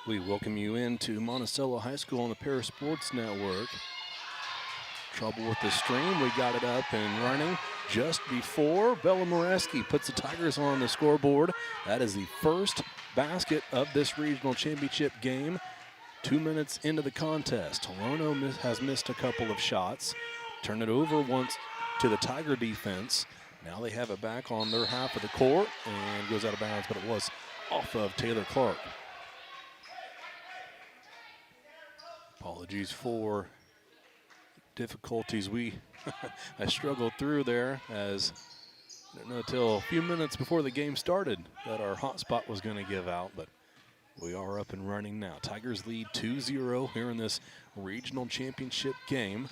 We welcome you into Monticello High School on the Para Sports Network. Trouble with the stream. We got it up and running just before Bella Moreski puts the Tigers on the scoreboard. That is the first basket of this regional championship game. 2 minutes into the contest. Tolono has missed a couple of shots. Turn it over once to the Tiger defense. Now they have it back on their half of the court and goes out of bounds, but it was off of Taylor Clark. Apologies for difficulties I struggled through there, as I didn't know until a few minutes before the game started that our hotspot was going to give out, but we are up and running now. Tigers lead 2-0 here in this regional championship game.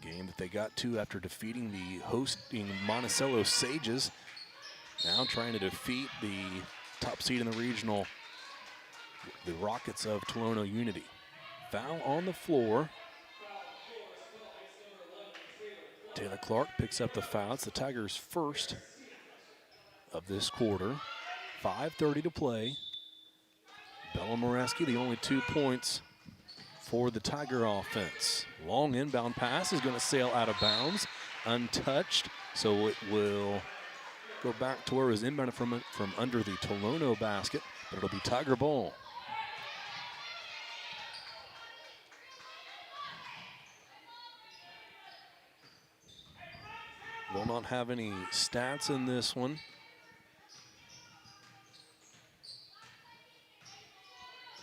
The game that they got to after defeating the hosting Monticello Sages. Now trying to defeat the top seed in the regional, the Rockets of Tolono Unity. Foul on the floor. Taylor Clark picks up the foul. It's the Tigers' first of this quarter. 5:30 to play. Bella Moreski, the only 2 points for the Tiger offense. Long inbound pass is going to sail out of bounds, untouched, so it will go back to where it was inbounded from under the Tolono basket, but it'll be Tiger ball. Will not have any stats in this one.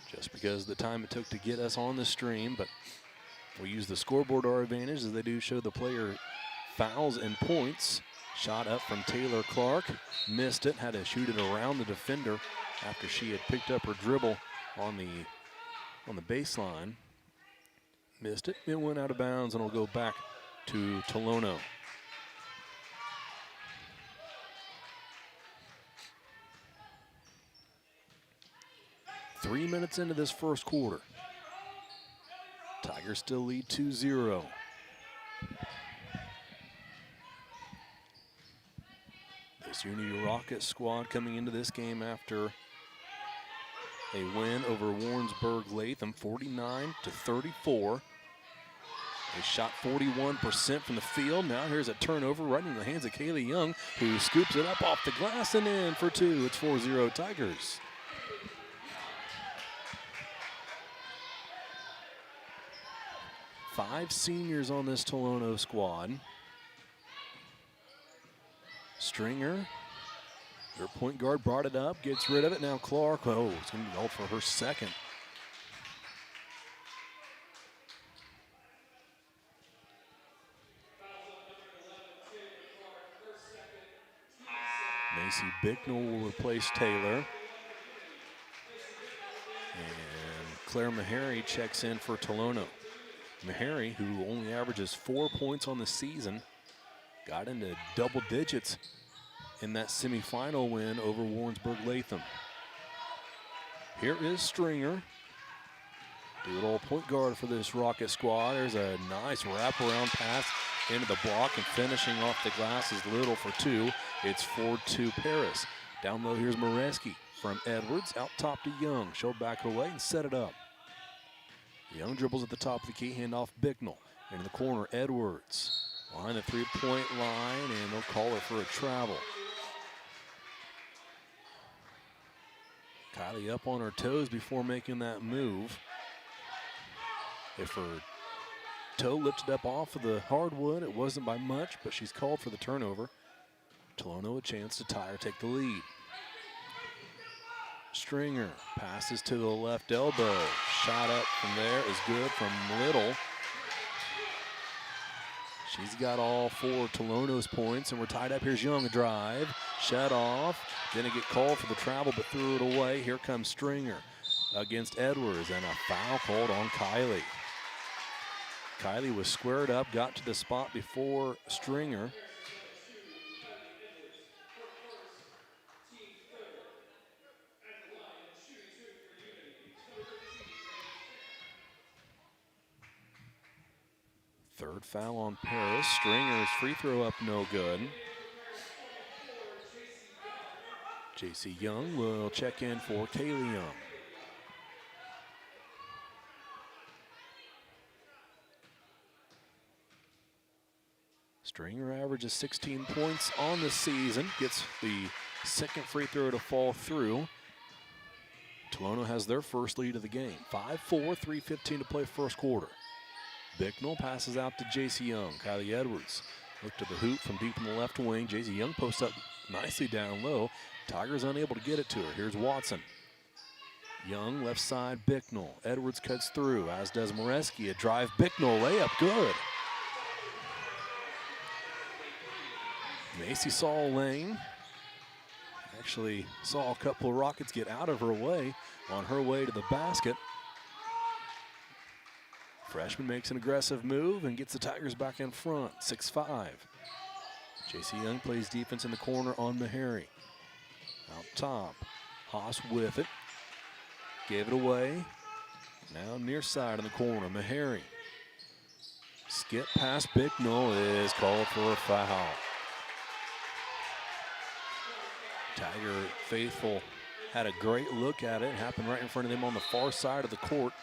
Just because of the time it took to get us on the stream, but we use the scoreboard to our advantage as they do show the player fouls and points. Shot up from Taylor Clark, missed it, had to shoot it around the defender after she had picked up her dribble on the baseline. Missed it, it went out of bounds, and it'll go back to Tolono. Three minutes into this first quarter. Tigers still lead 2-0. This Unity Rocket squad coming into this game after a win over Warrensburg-Latham, 49-34. They shot 41% from the field. Now here's a turnover right in the hands of Kaylee Young, who scoops it up off the glass and in for two. It's 4-0 Tigers. Five seniors on this Tolono squad. Stringer, their point guard, brought it up, gets rid of it. Now Clark, it's going to be all for her second. Macy Bicknell will replace Taylor. And Claire Meharry checks in for Tolono. Meharry, who only averages 4 points on the season, got into double digits in that semifinal win over Warrensburg-Latham. Here is Stringer. Doolittle point guard for this Rocket squad. There's a nice wraparound pass into the block, and finishing off the glass is Little for two. It's 4-2 Paris. Down low, here's Moreski from Edwards. Out top to Young. She'll back it away and set it up. Young dribbles at the top of the key, handoff Bicknell. Into the corner, Edwards. Line the three-point line, and they'll call her for a travel. Kylie up on her toes before making that move. If her toe lifted up off of the hardwood, it wasn't by much, but she's called for the turnover. Tolono a chance to tie or take the lead. Stringer passes to the left elbow. Shot up from there is good from Little. She's got all four Tolono's points, and we're tied up. Here's Young, a drive, shut off. Didn't get called for the travel, but threw it away. Here comes Stringer against Edwards, and a foul called on Kylie. Kylie was squared up, got to the spot before Stringer. Third foul on Paris. Stringer's free throw up, no good. JC Young will check in for Kaylee Young. Stringer averages 16 points on the season, gets the second free throw to fall through. Tolono has their first lead of the game. 5-4, 3:15 to play first quarter. Bicknell passes out to J.C. Young. Kylie Edwards look to the hoop from deep in the left wing. J.C. Young posts up nicely down low. Tigers unable to get it to her. Here's Watson. Young, left side, Bicknell. Edwards cuts through, as does Moreski. A drive, Bicknell, layup, good. Macy saw a lane. Actually saw a couple of Rockets get out of her way on her way to the basket. Freshman makes an aggressive move and gets the Tigers back in front, 6-5. J.C. Young plays defense in the corner on Meharry. Out top, Haas with it. Gave it away. Now near side in the corner, Meharry. Skip past Bicknell is called for a foul. Tiger faithful had a great look at it. It happened right in front of them on the far side of the court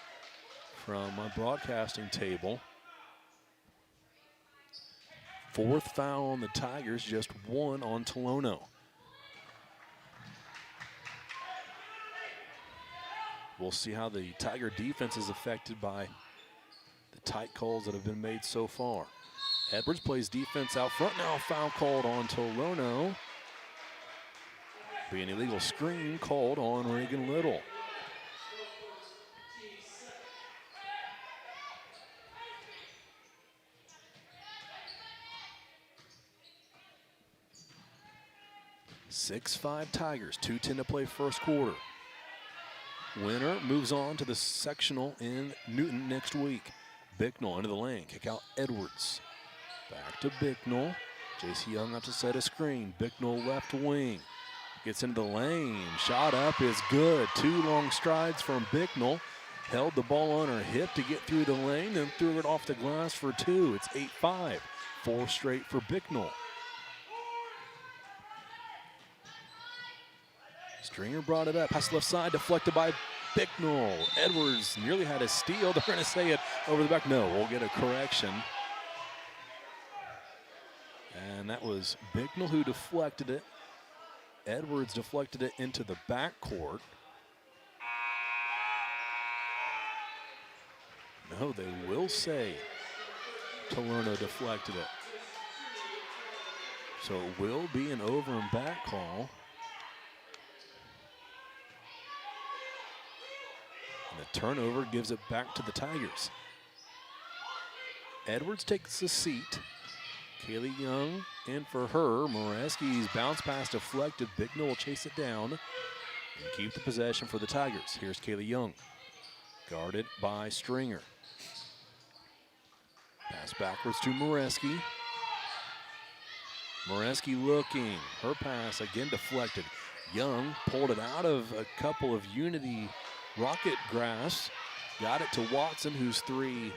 from my broadcasting table. Fourth foul on the Tigers, just one on Tolono. We'll see how the Tiger defense is affected by the tight calls that have been made so far. Edwards plays defense out front. Now a foul called on Tolono. Be an illegal screen called on Reagan Little. (6-5) Tigers, 2:10 to play first quarter. Winner moves on to the sectional in Newton next week. Bicknell into the lane, kick out Edwards. Back to Bicknell. J.C. Young out to set a screen. Bicknell left wing. Gets into the lane. Shot up is good. 2 long strides from Bicknell. Held the ball on her hip to get through the lane and threw it off the glass for 2. It's 8-5. 4 straight for Bicknell. Stringer brought it up. Pass left side, deflected by Bicknell. Edwards nearly had a steal. They're going to say it over the back. No, we'll get a correction. And that was Bicknell who deflected it. Edwards deflected it into the backcourt. No, they will say Tolono deflected it. So it will be an over and back call. And the turnover gives it back to the Tigers. Edwards takes a seat. Kaylee Young in for her. Moreski's bounce pass deflected. Bicknell will chase it down and keep the possession for the Tigers. Here's Kaylee Young, guarded by Stringer. Pass backwards to Moreski. Moreski looking. Her pass again deflected. Young pulled it out of a couple of Unity Rocket grass. Got it to Watson, whose 3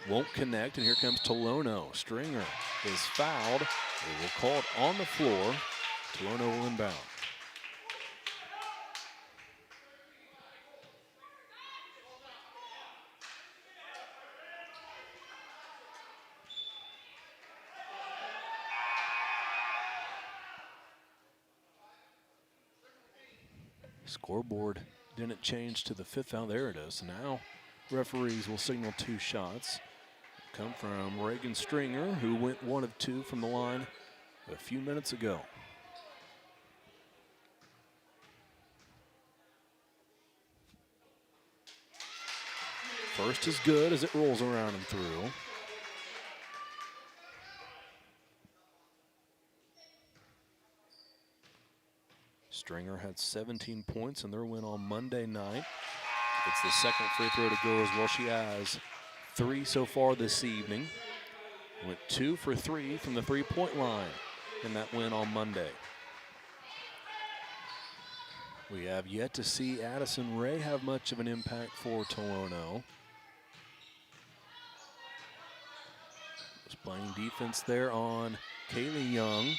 won't connect, and here comes Tolono. Stringer is fouled. They will call it on the floor. Tolono will inbound. Scoreboard didn't change to the 5th foul. There it is. Now referees will signal 2 shots. Come from Reagan Stringer, who went 1 of 2 from the line a few minutes ago. First is good as it rolls around and through. Stringer had 17 points in their win on Monday night. It's the second free throw to go as well. She has 3 so far this evening. Went 2 for 3 from the 3-point line in that win on Monday. We have yet to see Addison Ray have much of an impact for Tolono. Was playing defense there on Kaylee Young,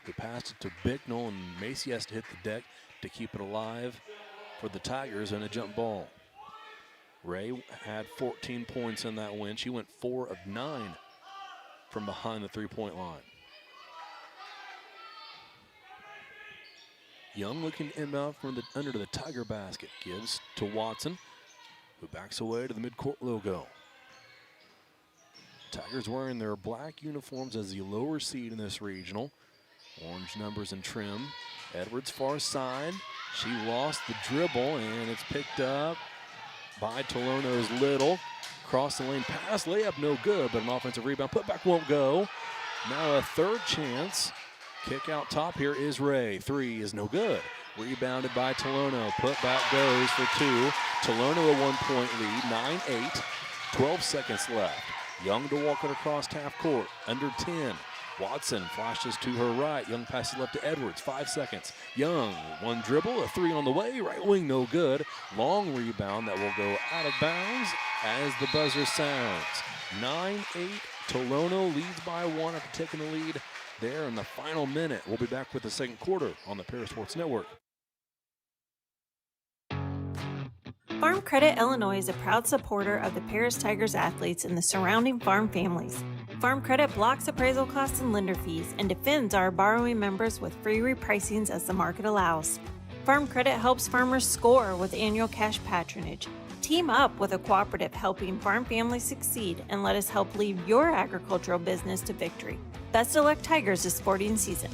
who passed it to Bicknell, and Macy has to hit the deck to keep it alive for the Tigers and a jump ball. Ray had 14 points in that win. She went 4 of 9 from behind the three-point line. Young looking inbound from under to the Tiger basket. Gives to Watson, who backs away to the midcourt logo. Tigers wearing their black uniforms as the lower seed in this regional. Orange numbers and trim. Edwards far side. She lost the dribble, and it's picked up by Tolono's Little. Cross the lane pass, layup no good, but an offensive rebound. Putback won't go. Now a third chance. Kick out top here is Ray. Three is no good. Rebounded by Tolono. Putback goes for two. Tolono a 1 point lead, 9-8. 12 seconds left. Young to walk it across half court, under 10. Watson flashes to her right. Young passes left to Edwards, 5 seconds. Young, one dribble, a three on the way. Right wing, no good. Long rebound that will go out of bounds as the buzzer sounds. 9-8, Tolono leads by one after taking the lead there in the final minute. We'll be back with the second quarter on the Paris Sports Network. Farm Credit Illinois is a proud supporter of the Paris Tigers athletes and the surrounding farm families. Farm Credit blocks appraisal costs and lender fees and defends our borrowing members with free repricings as the market allows. Farm Credit helps farmers score with annual cash patronage. Team up with a cooperative helping farm families succeed and let us help lead your agricultural business to victory. Best of luck, Tigers, this sporting season.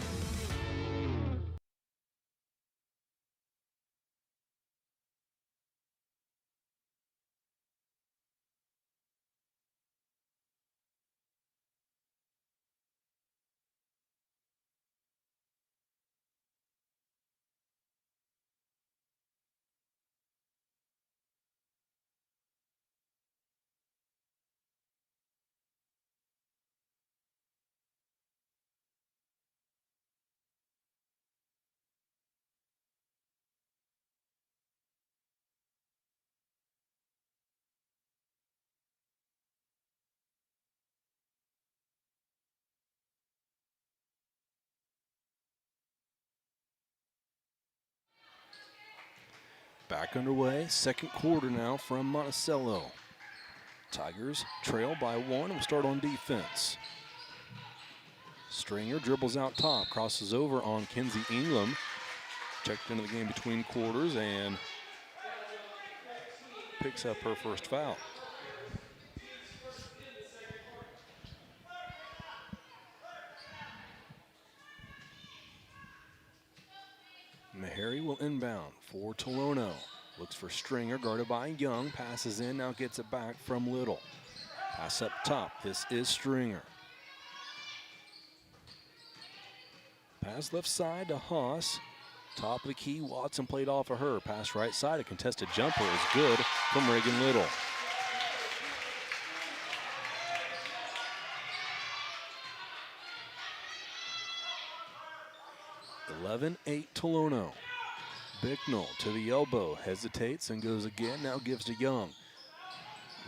Back underway, second quarter now from Monticello. Tigers trail by one and will start on defense. Stringer dribbles out top, crosses over on Kenzie Ingram. Checked into the game between quarters and picks up her first foul. Meharry will inbound for Tolono. Looks for Stringer, guarded by Young. Passes in, now gets it back from Little. Pass up top, this is Stringer. Pass left side to Haas. Top of the key, Watson played off of her. Pass right side, a contested jumper is good from Reagan Little. (11-8) Tolono. Bicknell to the elbow, hesitates and goes again, now gives to Young.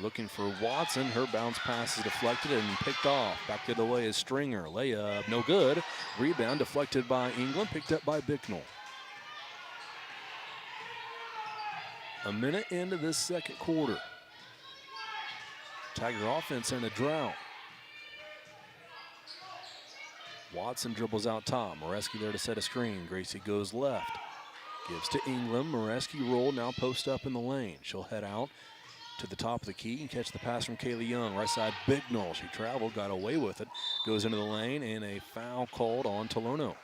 Looking for Watson, her bounce pass is deflected and picked off. Back the other way is Stringer, layup, no good. Rebound deflected by England, picked up by Bicknell. A minute into this second quarter. Tiger offense in a drought. Watson dribbles out top. Moreski there to set a screen. Gracie goes left. Gives to England. Moreski roll, now post up in the lane. She'll head out to the top of the key and catch the pass from Kaylee Young. Right side, Bicknell. She traveled, got away with it. Goes into the lane, and a foul called on Tolono.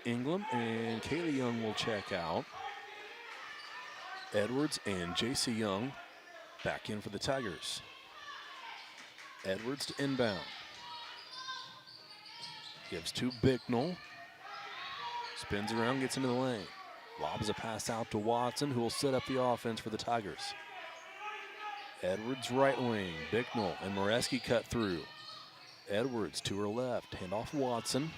Ingram and Kaylee Young will check out. Edwards and J.C. Young back in for the Tigers. Edwards to inbound. Gives to Bicknell. Spins around, gets into the lane. Lobs a pass out to Watson, who will set up the offense for the Tigers. Edwards right wing. Bicknell and Moreski cut through. Edwards to her left. Handoff Watson.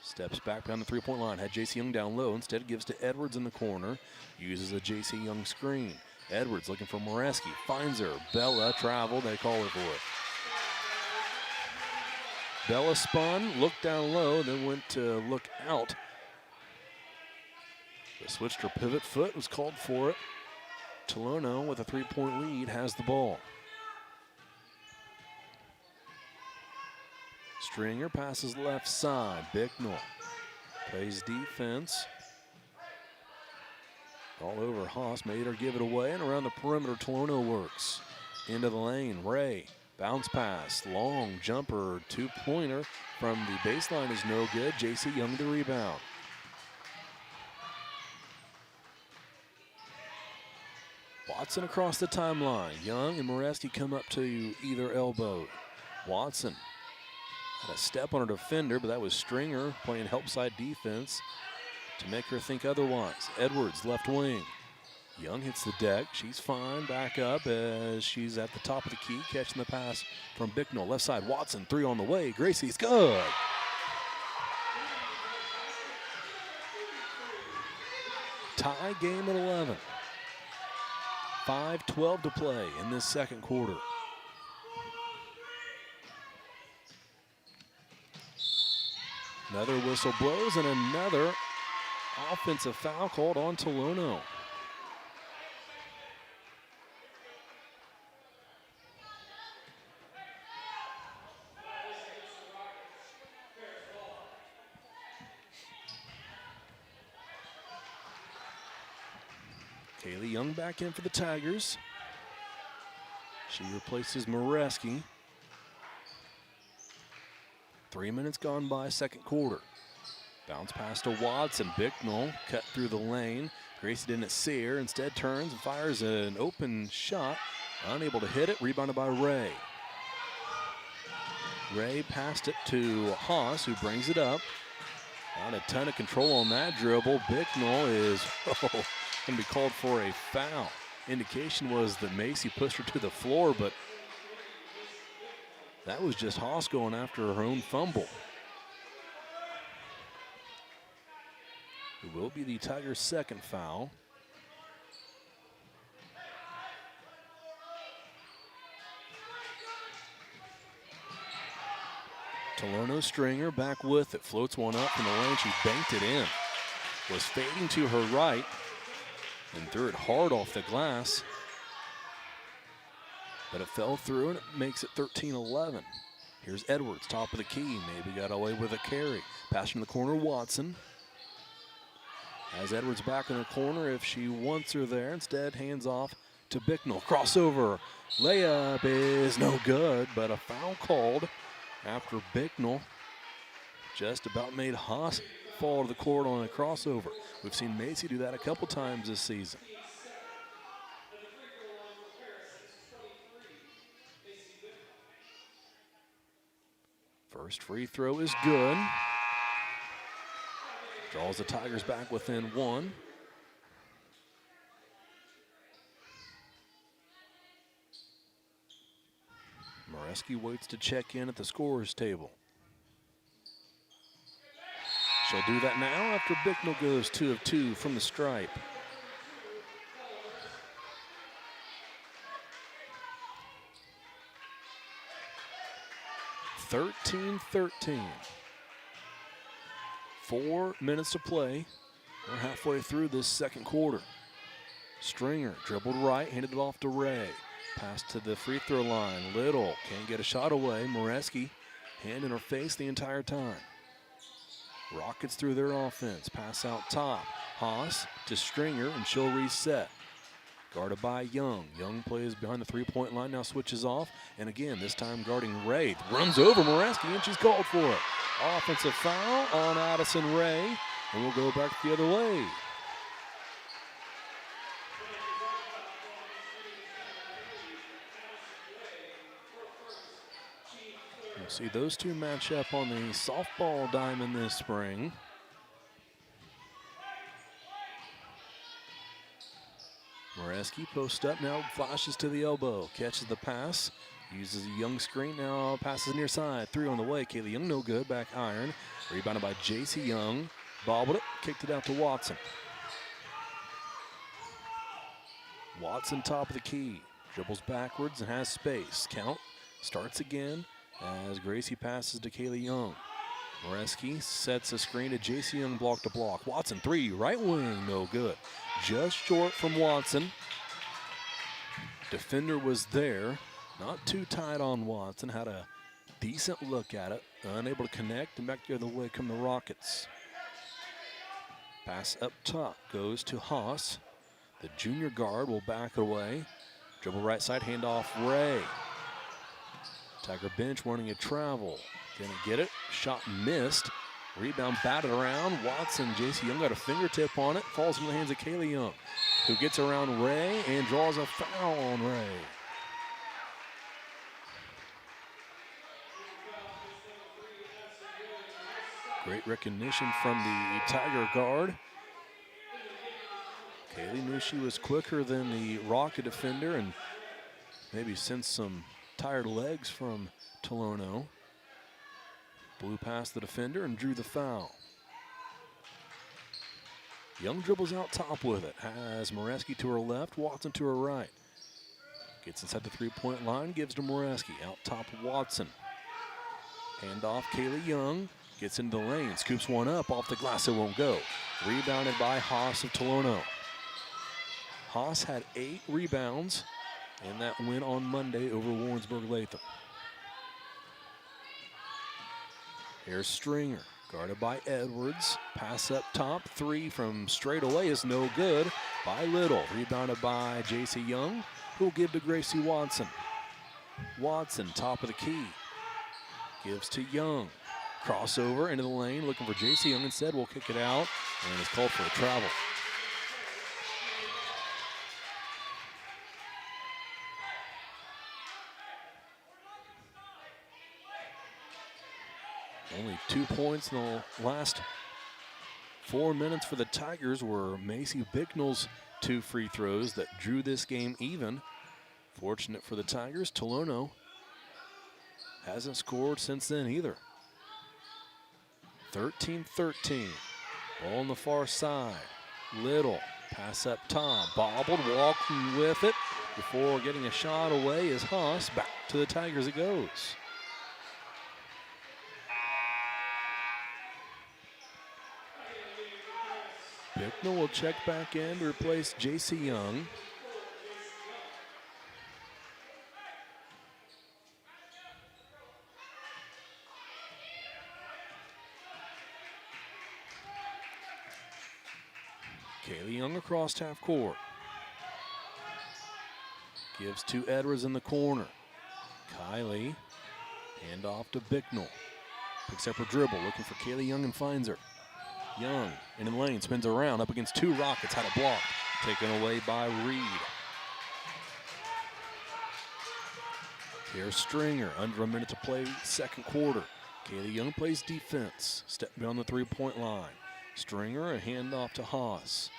Steps back down the three-point line. Had J.C. Young down low. Instead gives to Edwards in the corner. Uses a J.C. Young screen. Edwards looking for Moreski. Finds her. Bella traveled. They call her for it. Bella spun, looked down low, then went to look out. But switched her pivot foot, was called for it. Tolono with a 3-point lead has the ball. Stringer passes left side. Bicknell plays defense. All over Haas, made her give it away, and around the perimeter, Tolono works. Into the lane, Ray, bounce pass, long jumper, two-pointer from the baseline is no good. J.C. Young the rebound. Watson across the timeline. Young and Moreski come up to either elbow. Watson had a step on her defender, but that was Stringer playing help side defense to make her think otherwise. Edwards, left wing. Young hits the deck. She's fine. Back up as she's at the top of the key, catching the pass from Bicknell. Left side, Watson, three on the way. Gracie's good. Tie game at 11. 5:12 to play in this second quarter. Another whistle blows and another offensive foul called on Tolono. Kaylee Young back in for the Tigers. She replaces Moreski. 3 minutes gone by, second quarter. Bounce pass to Watson. Bicknell cut through the lane. Gracie didn't see her, instead turns and fires an open shot. Unable to hit it, rebounded by Ray. Ray passed it to Haas, who brings it up. Not a ton of control on that dribble. Bicknell is going to be called for a foul. Indication was that Macy pushed her to the floor, but that was just Haas going after her own fumble. It will be the Tigers' second foul. Tolono Stringer back with it. Floats one up from the lane. She banked it in. Was fading to her right and threw it hard off the glass. But it fell through and it makes it 13-11. Here's Edwards, top of the key. Maybe got away with a carry. Pass from the corner, Watson. Has Edwards back in the corner if she wants her there. Instead, hands off to Bicknell. Crossover. Layup is no good, but a foul called after Bicknell just about made Haas fall to the court on a crossover. We've seen Macy do that a couple times this season. First free throw is good. Draws the Tigers back within one. Moreski waits to check in at the scorer's table. She'll do that now after Bicknell goes 2 of 2 from the stripe. (13-13). 4 minutes to play. We're halfway through this second quarter. Stringer dribbled right, handed it off to Ray. Pass to the free throw line. Little can't get a shot away. Moreski hand in her face the entire time. Rockets through their offense. Pass out top. Haas to Stringer, and she'll reset. Guarded by Young. Young plays behind the three-point line, now switches off. And again, this time guarding Ray. Runs over Moreski, and she's called for it. Offensive foul on Addison Ray, and we'll go back the other way. You'll see those two match up on the softball diamond this spring. Moreski posts up now, flashes to the elbow, catches the pass, uses a Young screen, now passes near side. 3 on the way. Kaylee Young no good, back iron. Rebounded by J.C. Young. Bobbled it, kicked it out to Watson. Watson top of the key. Dribbles backwards and has space. Count, starts again, as Gracie passes to Kaylee Young. Moreski sets a screen to J.C. Young, block to block. Watson, three, right wing, no good. Just short from Watson. Defender was there, not too tight on Watson, had a decent look at it, unable to connect, and back the other way come the Rockets. Pass up top goes to Haas. The junior guard will back it away. Dribble right side, handoff Ray. Tiger bench wanting a travel. Didn't get it. Shot missed. Rebound batted around. Watson, J.C. Young got a fingertip on it. Falls into the hands of Kaylee Young, who gets around Ray and draws a foul on Ray. Great recognition from the Tiger guard. Kaylee knew she was quicker than the Rocket defender and maybe sensed some tired legs from Tolono. Blew past the defender and drew the foul. Young dribbles out top with it. Has Moreski to her left, Watson to her right. Gets inside the three-point line, gives to Moreski. Out top, Watson. Handoff, Kaylee Young. Gets into the lane, scoops one up, off the glass, it won't go. Rebounded by Haas of Tolono. Haas had 8 rebounds in that win on Monday over Warrensburg-Latham. Here's Stringer, guarded by Edwards. Pass up top, three from straight away is no good by Little. Rebounded by J.C. Young, who will give to Gracie Watson. Watson, top of the key, gives to Young. Crossover into the lane, looking for J.C. Young instead. Will kick it out, and is called for a travel. Only 2 points in the last 4 minutes for the Tigers were Macy Bicknell's 2 free throws that drew this game even. Fortunate for the Tigers, Tolono hasn't scored since then either. 13-13. Ball on the far side. Little, pass up top, bobbled, walking with it before getting a shot away is Haas. Back to the Tigers it goes. Bicknell will check back in to replace J.C. Young. Kaylee Young across half court. Gives to Edwards in the corner. Kylie, hand off to Bicknell. Picks up her dribble, looking for Kaylee Young and finds her. Young in the lane, spins around, up against 2 Rockets, had a block. Taken away by Reed. Here's Stringer, under a minute to play, second quarter. Kaylee Young plays defense, step beyond the three-point line. Stringer, a handoff to Haas.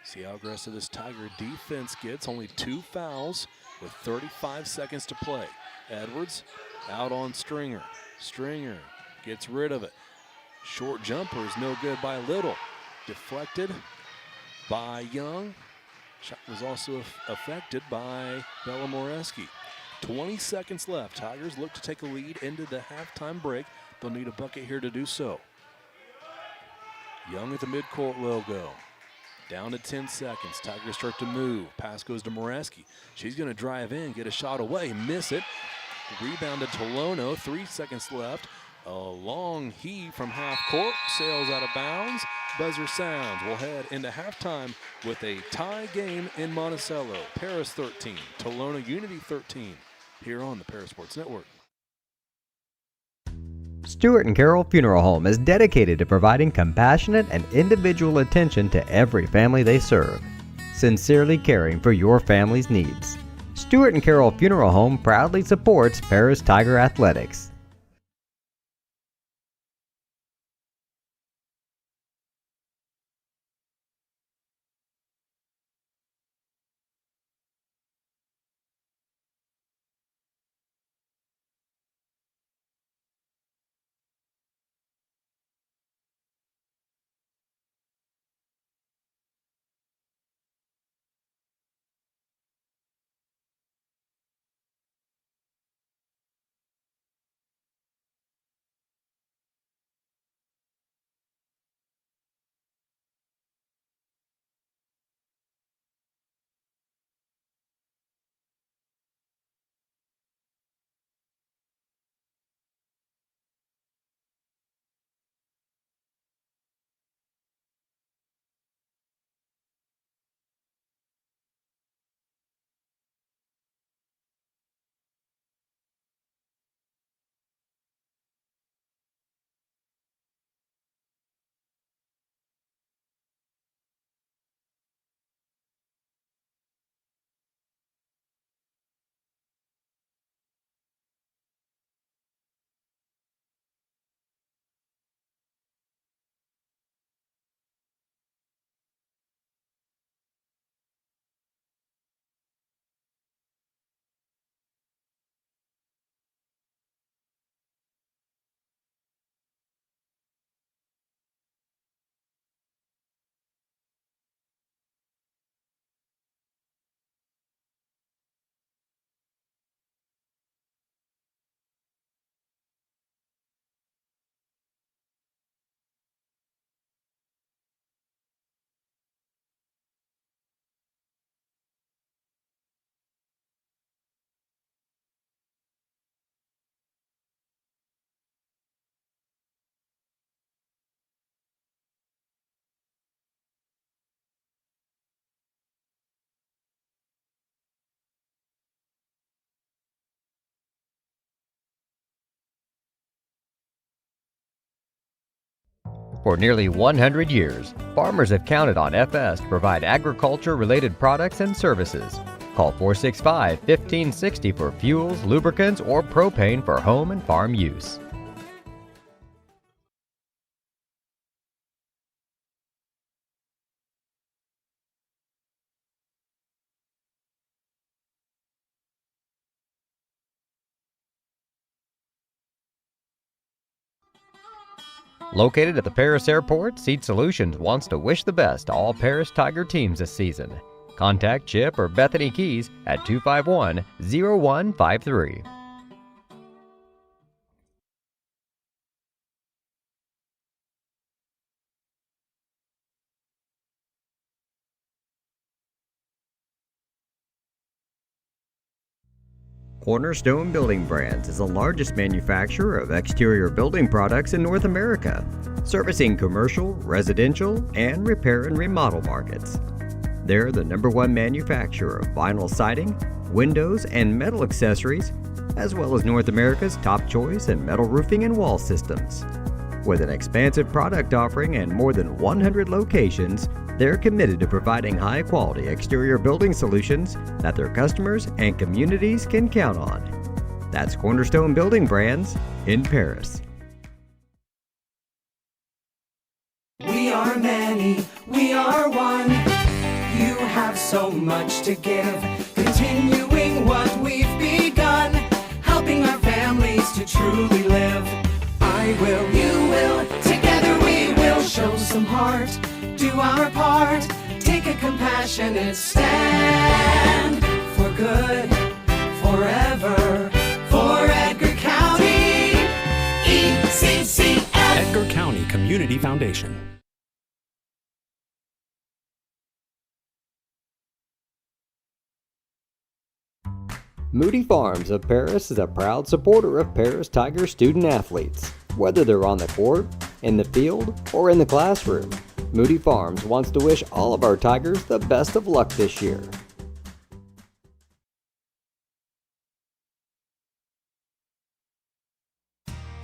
See how aggressive this Tiger defense gets. Only 2 fouls with 35 seconds to play. Edwards out on Stringer. Stringer gets rid of it. Short jumper is no good by Little. Deflected by Young. Shot was also affected by Bella Moreski. 20 seconds left. Tigers look to take a lead into the halftime break. They'll need a bucket here to do so. Young at the midcourt logo. Down to 10 seconds. Tigers start to move. Pass goes to Moreski. She's going to drive in, get a shot away, miss it. Rebounded Tolono. 3 seconds left. A long heave from half court. Sails out of bounds. Buzzer sounds. We'll head into halftime with a tie game in Monticello. Paris 13, Tolono Unity 13. Here on the Paris Sports Network. Stewart and Carroll Funeral Home is dedicated to providing compassionate and individual attention to every family they serve, sincerely caring for your family's needs. Stewart and Carroll Funeral Home proudly supports Paris Tiger Athletics. For nearly 100 years, farmers have counted on FS to provide agriculture-related products and services. Call 465-1560 for fuels, lubricants, or propane for home and farm use. Located at the Paris Airport, Seed Solutions wants to wish the best to all Paris Tiger teams this season. Contact Chip or Bethany Keys at 251-0153. Cornerstone Building Brands is the largest manufacturer of exterior building products in North America, servicing commercial, residential, and repair and remodel markets. They're the #1 manufacturer of vinyl siding, windows, and metal accessories, as well as North America's top choice in metal roofing and wall systems. With an expansive product offering and more than 100 locations, they're committed to providing high-quality exterior building solutions that their customers and communities can count on. That's Cornerstone Building Brands in Paris. We are many, we are one. You have so much to give, continuing what we've begun, helping our families to truly live. I will, you will, together we will show some heart, do our part, take a compassionate stand for good, forever, for Edgar County, ECCF. Edgar County Community Foundation. Moody Farms of Paris is a proud supporter of Paris Tiger student athletes. Whether they're on the court, in the field, or in the classroom, Moody Farms wants to wish all of our Tigers the best of luck this year.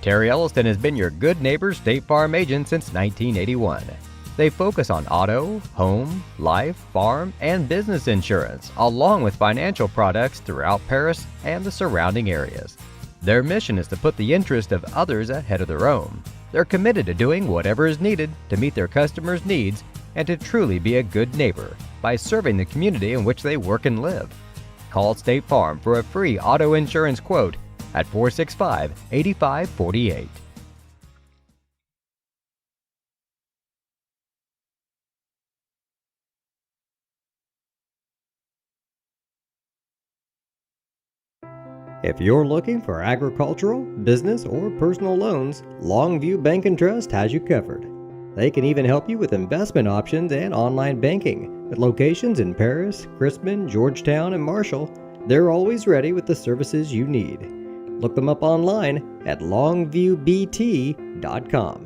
Terry Elliston has been your good neighbor State Farm agent since 1981. They focus on auto, home, life, farm, and business insurance, along with financial products throughout Paris and the surrounding areas. Their mission is to put the interest of others ahead of their own. They're committed to doing whatever is needed to meet their customers' needs and to truly be a good neighbor by serving the community in which they work and live. Call State Farm for a free auto insurance quote at 465-8548. If you're looking for agricultural, business, or personal loans, Longview Bank and Trust has you covered. They can even help you with investment options and online banking. With locations in Paris, Crispin, Georgetown, and Marshall, they're always ready with the services you need. Look them up online at longviewbt.com.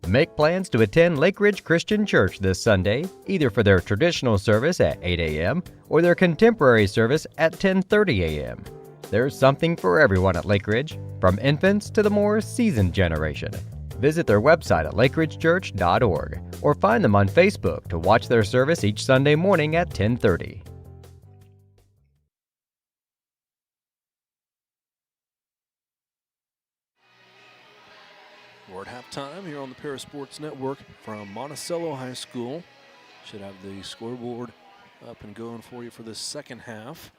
Make plans to attend Lake Ridge Christian Church this Sunday, either for their traditional service at 8 a.m. or their contemporary service at 10:30 a.m. There's something for everyone at Lake Ridge, from infants to the more seasoned generation. Visit their website at lakeridgechurch.org or find them on Facebook to watch their service each Sunday morning at 10:30. We're at halftime here on the Paris Sports Network from Monticello High School. Should have the scoreboard up and going for you for the second half.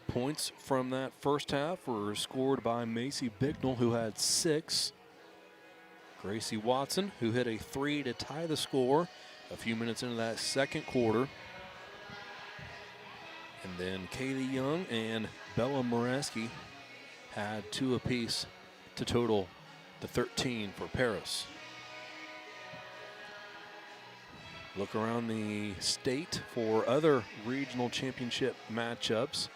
Points from that first half were scored by Macy Bicknell, who had 6. Gracie Watson, who hit a 3 to tie the score a few minutes into that second quarter. And then Kaylee Young and Bella Moreski had 2 apiece to total the 13 for Paris. Look around the state for other regional championship matchups.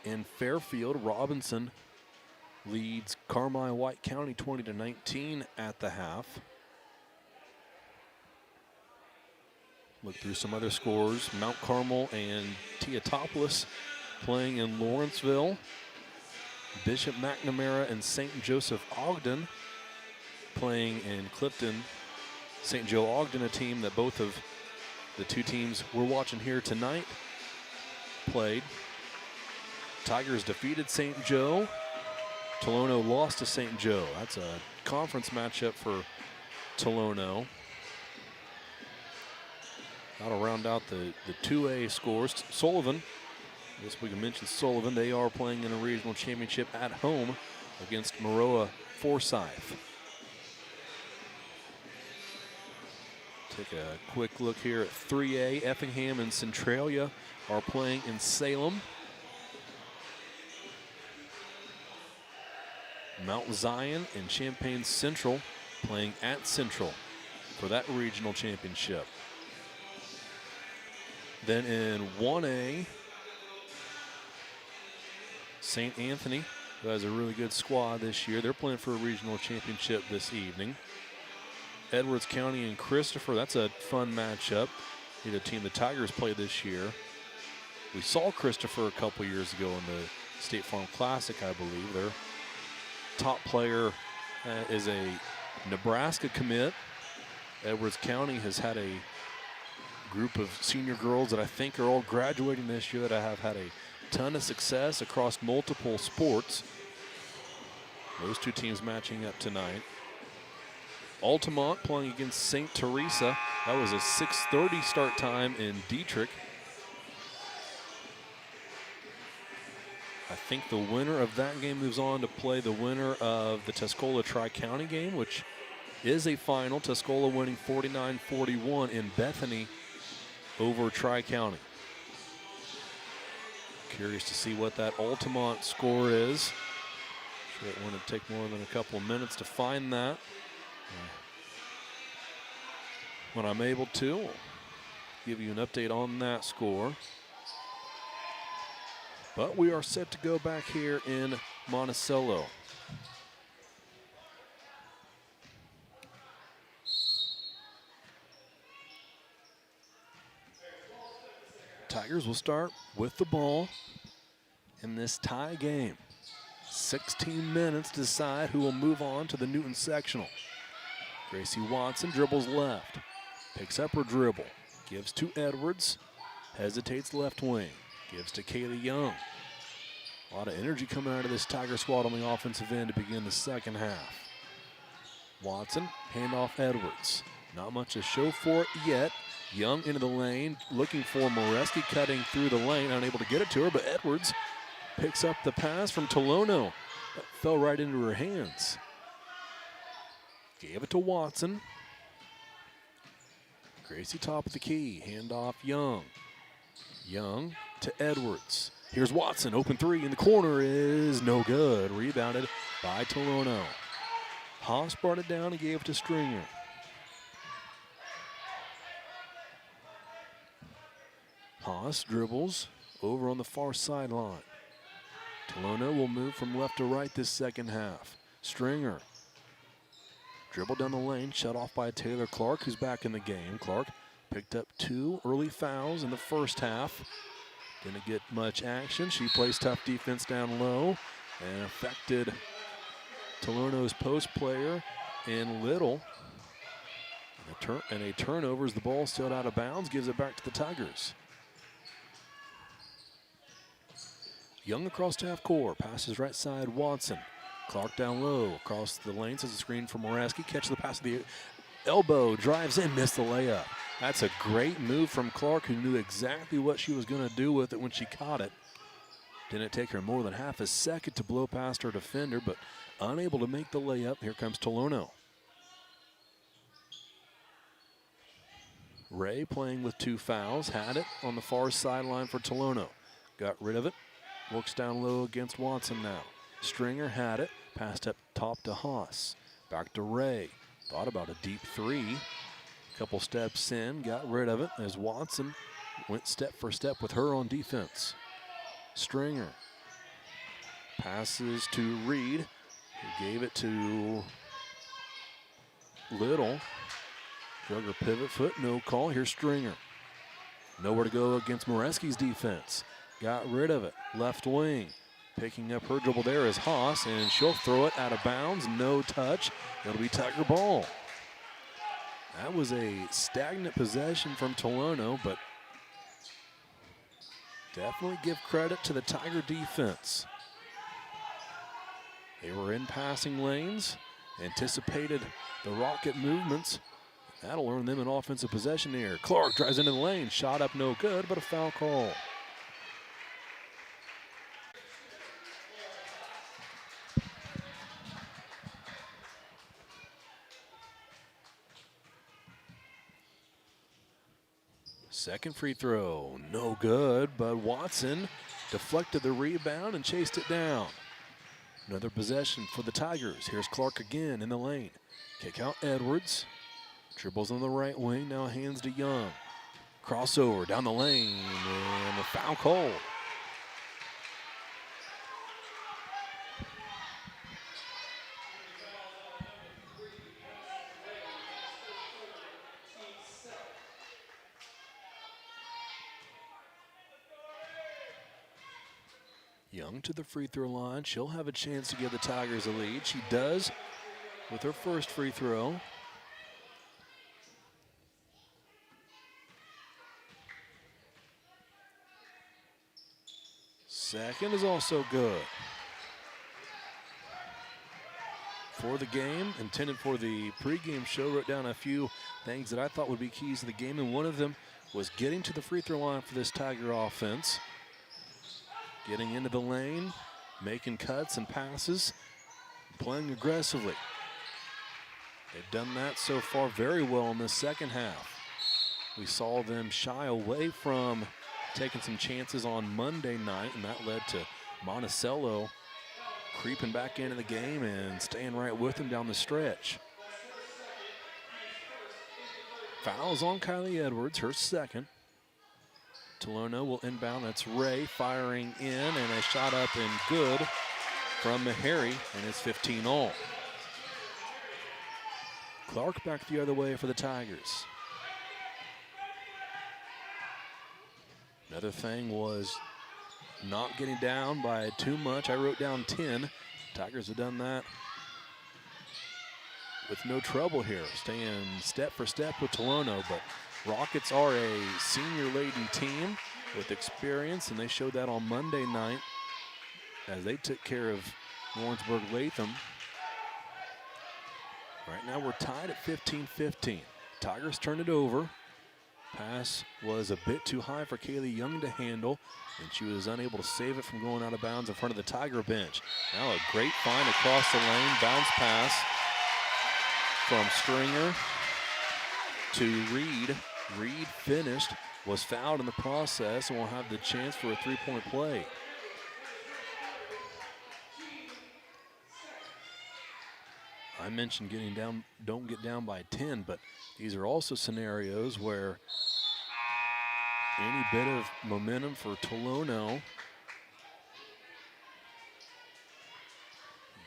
In Fairfield, Robinson leads Carmi White County 20-19 at the half. Look through some other scores. Mount Carmel and Teotopolis playing in Lawrenceville. Bishop McNamara and St. Joseph Ogden playing in Clifton. St. Joe Ogden, a team that both of the two teams we're watching here tonight played. Tigers defeated St. Joe. Tolono lost to St. Joe. That's a conference matchup for Tolono. That'll round out the 2A scores. Sullivan, I guess we can mention Sullivan. They are playing in a regional championship at home against Maroa Forsyth. Take a quick look here at 3A. Effingham and Centralia are playing in Salem. Mount Zion and Champaign Central playing at Central for that regional championship. Then in 1A, St. Anthony, who has a really good squad this year, they're playing for a regional championship this evening. Edwards County and Christopher, that's a fun matchup. The team the Tigers played this year. We saw Christopher a couple years ago in the State Farm Classic, I believe. Their top player is a Nebraska commit. Edwards County has had a group of senior girls that I think are all graduating this year that have had a ton of success across multiple sports. Those two teams matching up tonight. Altamont playing against St. Teresa. That was a 6:30 start time in Dietrich. I think the winner of that game moves on to play the winner of the Tuscola Tri-County game, which is a final. Tuscola winning 49-41 in Bethany over Tri-County. Curious to see what that Altamont score is. Sure it wouldn't take more than a couple of minutes to find that. When I'm able to, I'll give you an update on that score. But we are set to go back here in Monticello. Tigers will start with the ball in this tie game. 16 minutes to decide who will move on to the Newton sectional. Gracie Watson dribbles left, picks up her dribble, gives to Edwards, hesitates left wing, gives to Kaylee Young. A lot of energy coming out of this Tiger squad on the offensive end to begin the second half. Watson, handoff Edwards. Not much to show for it yet. Young into the lane, looking for Moreski, cutting through the lane, unable to get it to her, but Edwards picks up the pass from Tolono. That fell right into her hands. Gave it to Watson. Gracie top of the key, handoff Young. Young to Edwards. Here's Watson, open three in the corner is no good. Rebounded by Tolono. Haas brought it down and gave it to Stringer. Haas dribbles over on the far sideline. Tolono will move from left to right this second half. Stringer. Dribble down the lane, shut off by Taylor Clark, who's back in the game. Clark picked up 2 early fouls in the first half. Didn't get much action. She plays tough defense down low and affected Tolono's post player in Little. And a turnover as the ball still out of bounds, gives it back to the Tigers. Young across to half court, passes right side Watson. Clark down low, across the lane, says a screen for Moraski. Catches the pass to the elbow, drives in, missed the layup. That's a great move from Clark, who knew exactly what she was going to do with it when she caught it. Didn't take her more than half a second to blow past her defender, but unable to make the layup. Here comes Tolono. Ray playing with 2 fouls, had it on the far sideline for Tolono. Got rid of it, works down low against Watson now. Stringer had it, passed up top to Haas. Back to Ray, thought about a deep 3. Couple steps in, got rid of it as Watson went step for step with her on defense. Stringer passes to Reed, who gave it to Little. Drug her pivot foot, no call. Here's Stringer. Nowhere to go against Moreski's defense. got rid of it. Left wing. Picking up her dribble there is Haas, and she'll throw it out of bounds. No touch. It'll be Tiger ball. That was a stagnant possession from Tolono, but definitely give credit to the Tiger defense. They were in passing lanes, anticipated the rocket movements. That'll earn them an offensive possession here. Clark drives into the lane, shot up no good, but a foul call. Second free throw, no good, but Watson deflected the rebound and chased it down. Another possession for the Tigers. Here's Clark again in the lane. Kick out Edwards. Dribbles on the right wing, now hands to Young. Crossover down the lane, and a foul call. Young to the free throw line. She'll have a chance to give the Tigers a lead. She does with her first free throw. Second is also good. For the game, intended for the pregame show, wrote down a few things that I thought would be keys to the game, and one of them was getting to the free throw line for this Tiger offense. Getting into the lane, making cuts and passes, playing aggressively. They've done that so far very well in the second half. We saw them shy away from taking some chances on Monday night, and that led to Monticello creeping back into the game and staying right with them down the stretch. Fouls on Kylie Edwards, her second. Tolono will inbound. That's Ray firing in, and a shot up and good from Meharry, and it's 15 all. Clark back the other way for the Tigers. Another thing was not getting down by too much. I wrote down 10. Tigers have done that with no trouble here, staying step for step with Tolono, but Rockets are a senior-laden team with experience, and they showed that on Monday night as they took care of Lawrenceburg-Latham. Right now we're tied at 15-15. Tigers turn it over. Pass was a bit too high for Kaylee Young to handle, and she was unable to save it from going out of bounds in front of the Tiger bench. Now a great find across the lane, bounce pass from Stringer to Reed. Reed finished, was fouled in the process, and will have the chance for a three-point play. I mentioned getting down, don't get down by 10, but these are also scenarios where any bit of momentum for Tolono,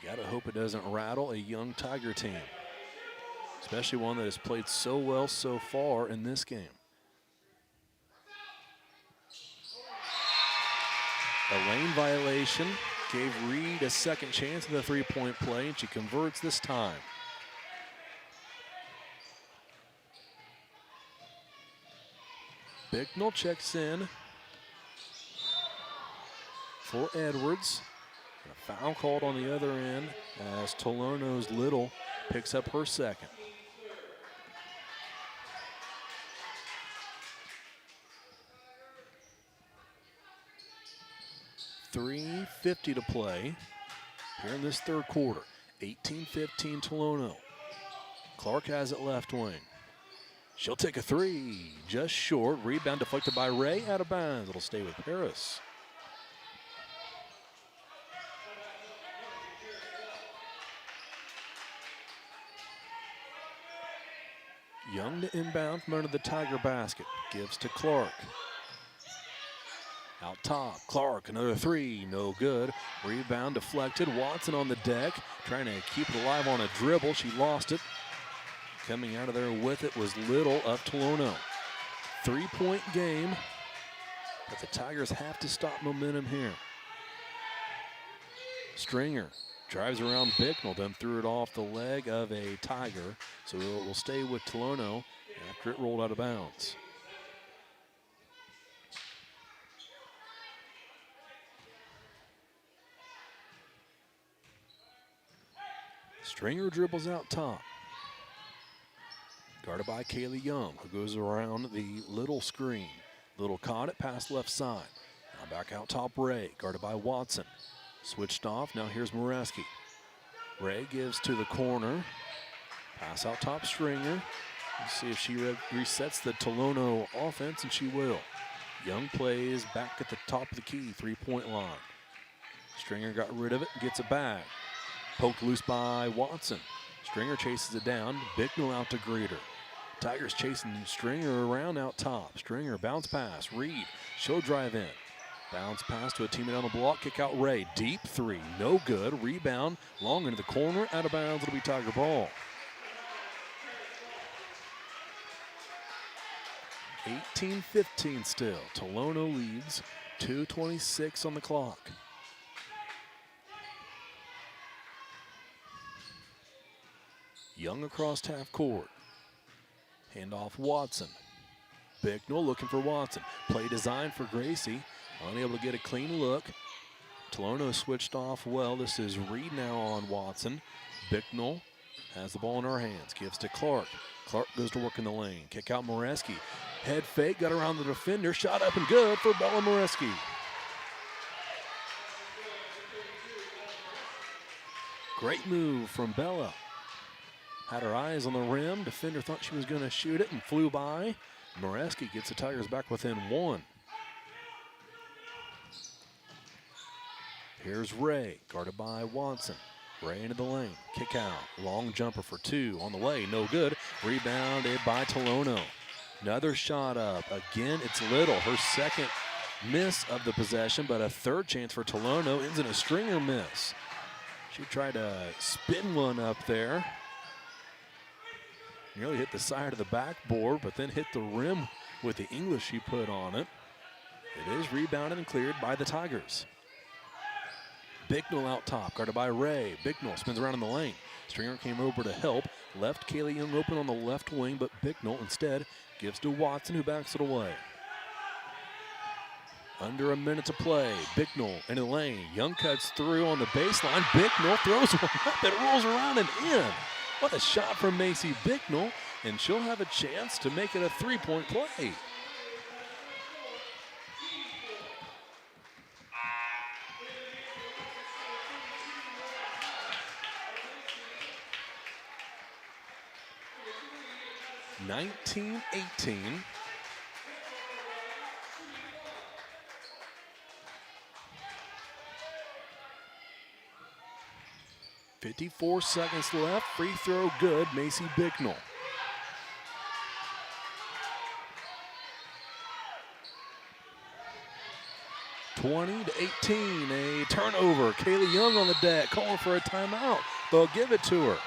you gotta hope it doesn't rattle a young Tiger team, especially one that has played so well so far in this game. A lane violation gave Reed a second chance at the three-point play, and she converts this time. Bicknell checks in for Edwards. And a foul called on the other end as Tolono's Little picks up her second. .350 to play here in this third quarter. 18-15 Tolono. Clark has it left wing. She'll take a three, just short. Rebound deflected by Ray, out of bounds. It'll stay with Paris. Young to inbound from under the Tiger basket. Gives to Clark. Out top, Clark, another three, no good. Rebound deflected, Watson on the deck, trying to keep it alive on a dribble. She lost it. Coming out of there with it was Little of Tolono. Three-point game But the Tigers have to stop momentum here. Stringer drives around Bicknell, then threw it off the leg of a Tiger. So it will stay with Tolono after it rolled out of bounds. Stringer dribbles out top. Guarded by Kaylee Young, who goes around the Little screen. Little caught it past left side. Now back out top, Ray, guarded by Watson. Switched off, now here's Moreski. Ray gives to the corner. Pass out top, Stringer. Let's see if she resets the Tolono offense, and she will. Young plays back at the top of the key, three-point line. Stringer got rid of it and gets it back. Poked loose by Watson. Stringer chases it down. Bicknell out to greet her. Tigers chasing Stringer around out top. Stringer bounce pass. Reed. She'll drive in. Bounce pass to a teammate on the block. Kick out Ray. Deep three. No good. Rebound. Long into the corner. Out of bounds. It'll be Tiger ball. 18-15 still. Tolono leads. 2:26 on the clock. Young across half court. Handoff Watson. Bicknell looking for Watson. Play designed for Gracie. Unable to get a clean look. Tolono switched off well. This is Reed now on Watson. Bicknell has the ball in her hands. Gives to Clark. Clark goes to work in the lane. Kick out Moreski. Head fake. Got around the defender. Shot up and good for Bella Moreski. Great move from Bella. Had her eyes on the rim. Defender thought she was going to shoot it and flew by. Moreski gets the Tigers back within one. Here's Ray, guarded by Watson. Ray into the lane. Kick out. Long jumper for two. On the way. No good. Rebounded by Tolono. Another shot up. Again, it's Little. Her second miss of the possession, but a third chance for Tolono. Ends in a Stringer miss. She tried to spin one up there. Nearly hit the side of the backboard, but then hit the rim with the English she put on it. It is rebounded and cleared by the Tigers. Bicknell out top, guarded by Ray. Bicknell spins around in the lane. Stringer came over to help. Left Kaylee Young open on the left wing, but Bicknell instead gives to Watson, who backs it away. Under a minute to play. Bicknell in the lane. Young cuts through on the baseline. Bicknell throws one up. It rolls around and in. What a shot from Macy Bicknell, and she'll have a chance to make it a three-point play. (19-18). 54 seconds left. Free throw good. Macy Bicknell. (20-18). A turnover. Kaylee Young on the deck, calling for a timeout. They'll give it to her.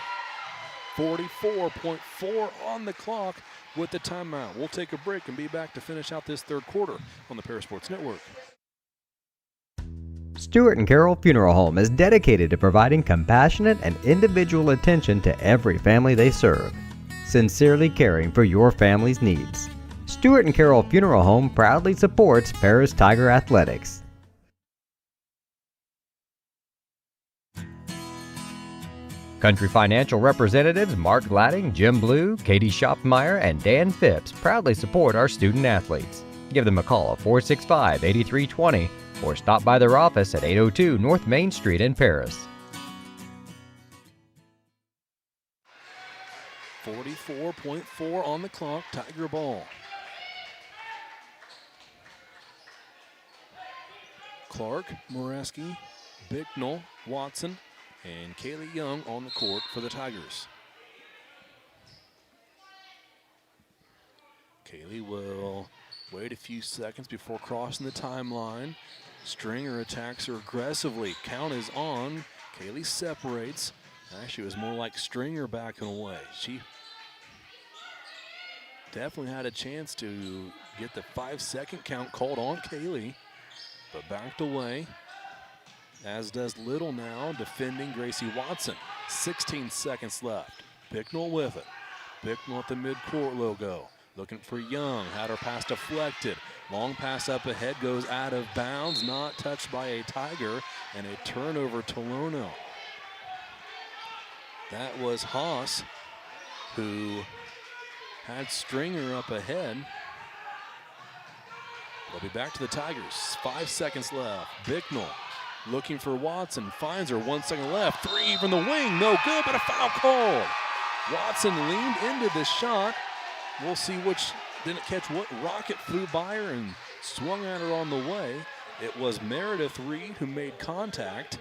44.4 on the clock with the timeout. We'll take a break and be back to finish out this third quarter on the Parasports Network. Stewart and Carroll Funeral Home is dedicated to providing compassionate and individual attention to every family they serve, sincerely caring for your family's needs. Stewart and Carroll Funeral Home proudly supports Paris Tiger Athletics. Country Financial representatives Mark Gladding, Jim Blue, Katie Schopfmeyer, and Dan Phipps proudly support our student athletes. Give them a call at 465-8320 or stop by their office at 802 North Main Street in Paris. 44.4 on the clock, Tiger ball. Clark, Moreski, Bicknell, Watson, and Kaylee Young on the court for the Tigers. Kaylee will wait a few seconds before crossing the timeline. Stringer attacks her aggressively. Count is on. Kaylee separates. Actually, it was more like Stringer backing away. She definitely had a chance to get the 5-second count called on Kaylee, but backed away, as does Little now, defending Gracie Watson. 16 seconds left. Bicknell with it. Bicknell at the midcourt logo. Looking for Young, had her pass deflected. Long pass up ahead, goes out of bounds, not touched by a Tiger, and a turnover Tolono. That was Haas, who had Stringer up ahead. They'll be back to the Tigers. 5 seconds left. Bicknell looking for Watson, finds her, 1 second left. Three from the wing, no good, but a foul called. Watson leaned into the shot. We'll see which didn't catch what rocket flew by her and swung at her on the way. It was Meredith Reed who made contact.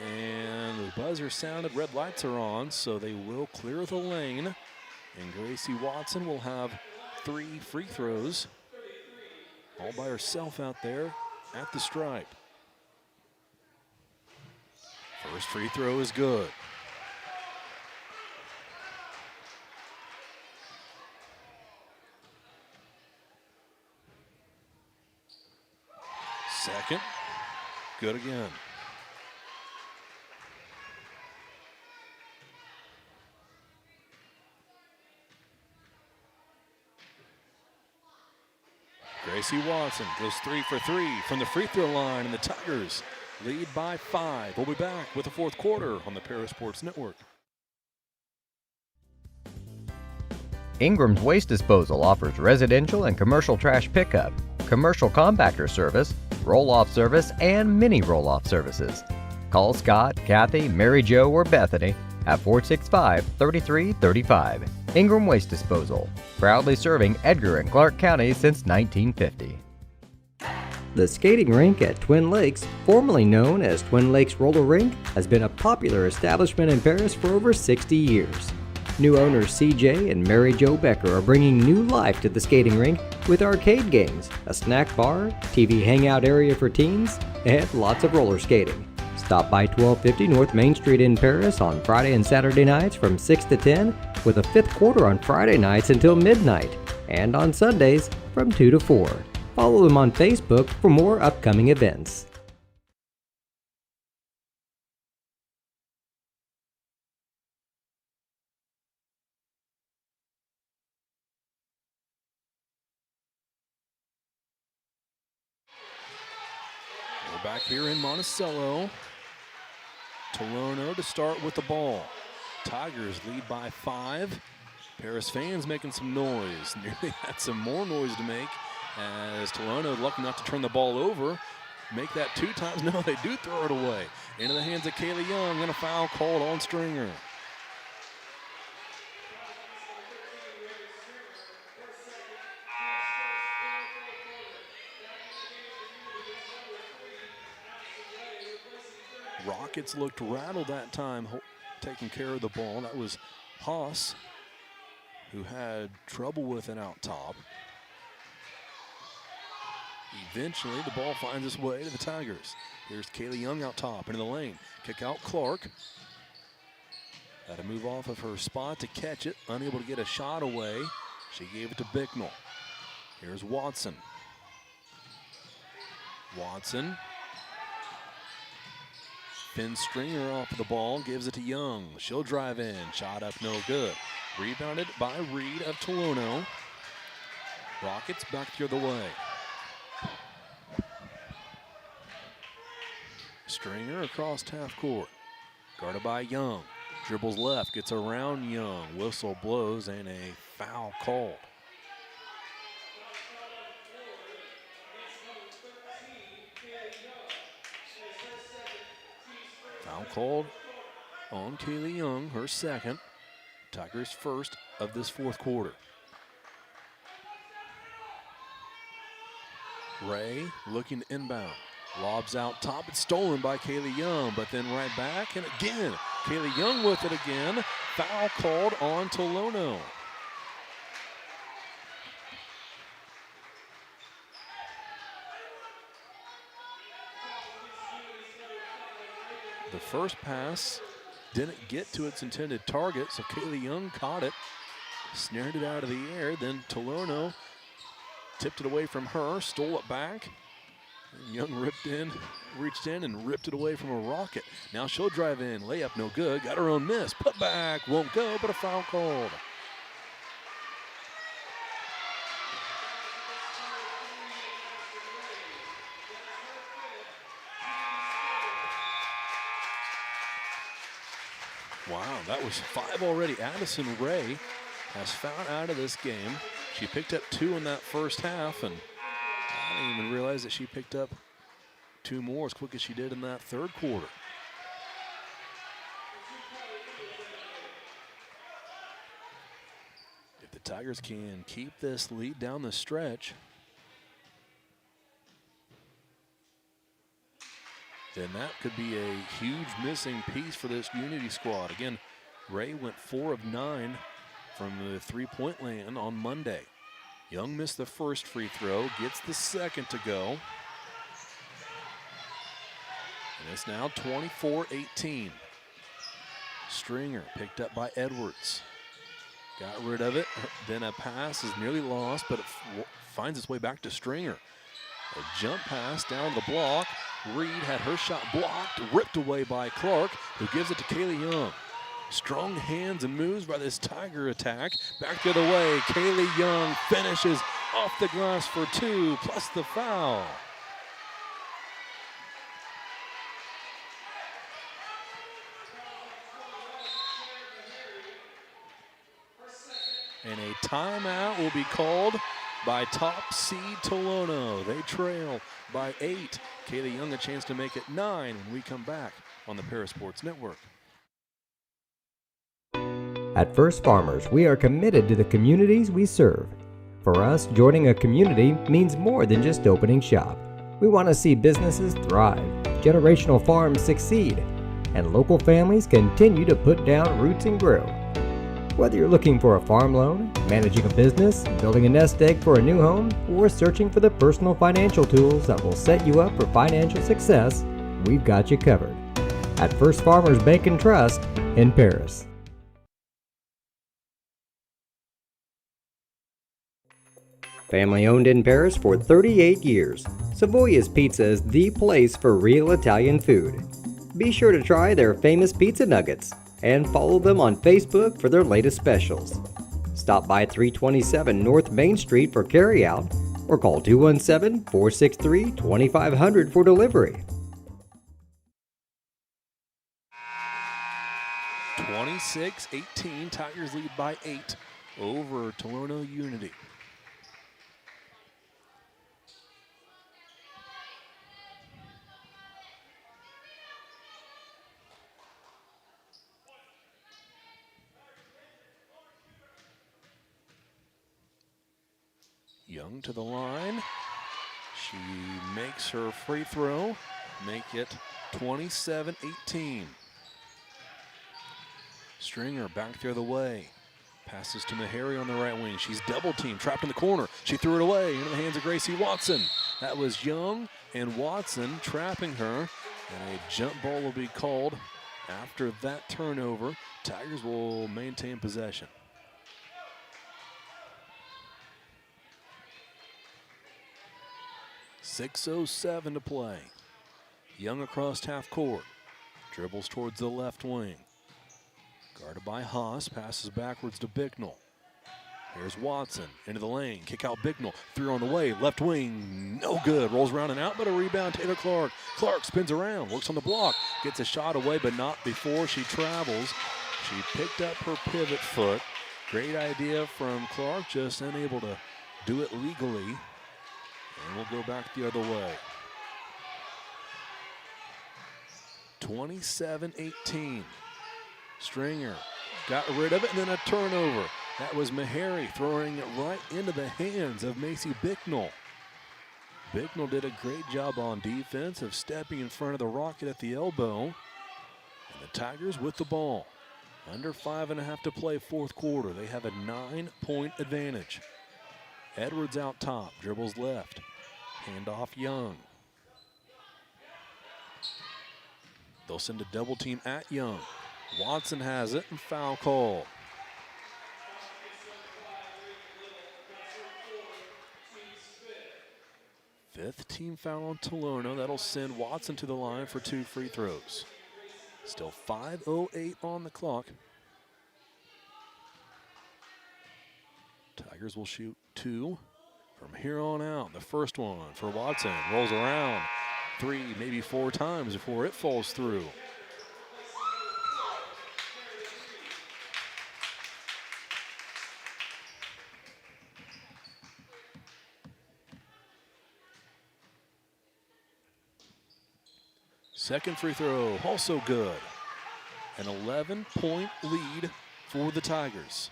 And the buzzer sounded, red lights are on, so they will clear the lane. And Gracie Watson will have 3 free throws all by herself out there at the stripe. First free throw is good. Second, good again. Gracie Watson goes 3 for 3 from the free throw line, and the Tigers lead by 5. We'll be back with the fourth quarter on the Para Sports Network. Ingram's Waste Disposal offers residential and commercial trash pickup, commercial compactor service, roll-off service, and mini roll-off services. Call Scott, Kathy, Mary Jo, or Bethany at 465-3335. Ingram Waste Disposal, proudly serving Edgar and Clark Counties since 1950. The skating rink at Twin Lakes, formerly known as Twin Lakes Roller Rink, has been a popular establishment in Paris for over 60 years. New owners CJ and Mary Jo Becker are bringing new life to the skating rink with arcade games, a snack bar, TV hangout area for teens, and lots of roller skating. Stop by 1250 North Main Street in Paris on Friday and Saturday nights from 6 to 10, with a fifth quarter on Friday nights until midnight, and on Sundays from 2 to 4. Follow them on Facebook for more upcoming events. We're back here in Monticello. Tolono to start with the ball. Tigers lead by 5. Paris fans making some noise. Nearly had some more noise to make as Tolono, lucky not to turn the ball over. Make that 2 times. No, they do throw it away. Into the hands of Kaylee Young, and a foul called on Stringer. Rockets looked rattled that time, taking care of the ball. That was Haas, who had trouble with it out top. Eventually, the ball finds its way to the Tigers. Here's Kaylee Young out top into the lane. Kick out Clark. Had to move off of her spot to catch it. Unable to get a shot away. She gave it to Bicknell. Here's Watson. Watson. Finn Stringer off of the ball, gives it to Young. She'll drive in. Shot up, no good. Rebounded by Reed of Tolono. Rockets back the other way. Stringer across half court. Guarded by Young. Dribbles left, gets around Young. Whistle blows and a foul called. Foul called on Kaylee Young, her second. Tigers' first of this fourth quarter. Ray looking to inbound. Lobs out top. It's stolen by Kaylee Young, but then right back, and again, Kaylee Young with it again. Foul called on Tolono. The first pass didn't get to its intended target, so Kaylee Young caught it snared it out of the air. Then Tolono tipped it away from her, stole it back. And Young reached in and ripped it away from a rocket. Now she'll drive in, layup no good, got her own miss. Put back, won't go, but a foul called. Wow, that was 5 already. Addison Ray has fouled out of this game. She picked up 2 in that first half, and I didn't even realize that she picked up 2 more as quick as she did in that third quarter. If the Tigers can keep this lead down the stretch, then that could be a huge missing piece for this Unity squad. Again, Ray went 4 of 9 from the three-point land on Monday. Young missed the first free throw, gets the second to go. And it's now 24-18. Stringer picked up by Edwards. Got rid of it, then a pass is nearly lost, but it finds its way back to Stringer. A jump pass down the block. Reed had her shot blocked, ripped away by Clark, who gives it to Kaylee Young. Strong hands and moves by this Tiger attack. Back the other way, Kaylee Young finishes off the glass for 2, plus the foul. And a timeout will be called by top seed Tolono. They trail by 8. Kaylee Young a chance to make it 9 when we come back on the Parasports Network. At First Farmers, we are committed to the communities we serve. For us, joining a community means more than just opening shop. We want to see businesses thrive, generational farms succeed, and local families continue to put down roots and grow. Whether you're looking for a farm loan, managing a business, building a nest egg for a new home, or searching for the personal financial tools that will set you up for financial success, we've got you covered. At First Farmers Bank and Trust in Paris. Family owned in Paris for 38 years, Savoya's Pizza is the place for real Italian food. Be sure to try their famous pizza nuggets and follow them on Facebook for their latest specials. Stop by 327 North Main Street for carryout or call 217-463-2500 for delivery. 26-18, Tigers lead by 8 over Tolono Unity. Young to the line. She makes her free throw, make it 27-18. Stringer back the other way. Passes to Meharry on the right wing. She's double teamed, trapped in the corner. She threw it away into the hands of Gracie Watson. That was Young and Watson trapping her. And a jump ball will be called after that turnover. Tigers will maintain possession. .6:07 to play. Young across half court. Dribbles towards the left wing. Guarded by Haas. Passes backwards to Bicknell. Here's Watson into the lane. Kick out Bicknell. 3 on the way. Left wing. No good. Rolls around and out, but a rebound. Taylor Clark. Clark spins around. Works on the block. Gets a shot away, but not before she travels. She picked up her pivot foot. Great idea from Clark. Just unable to do it legally. And we'll go back the other way. 27-18. Stringer got rid of it, and then a turnover. That was Meharry throwing it right into the hands of Macy Bicknell. Bicknell did a great job on defense of stepping in front of the Rocket at the elbow. And the Tigers with the ball. Under 5.5 to play fourth quarter. They have a 9-point advantage. Edwards out top, dribbles left. Handoff Young. They'll send a double team at Young. Watson has it and foul call. Fifth team foul on Tolono. That'll send Watson to the line for 2 free throws. Still 5:08 on the clock. Tigers will shoot 2 from here on out. The first one for Watson. Rolls around 3, maybe 4 times before it falls through. Second free throw, also good. An 11-point lead for the Tigers.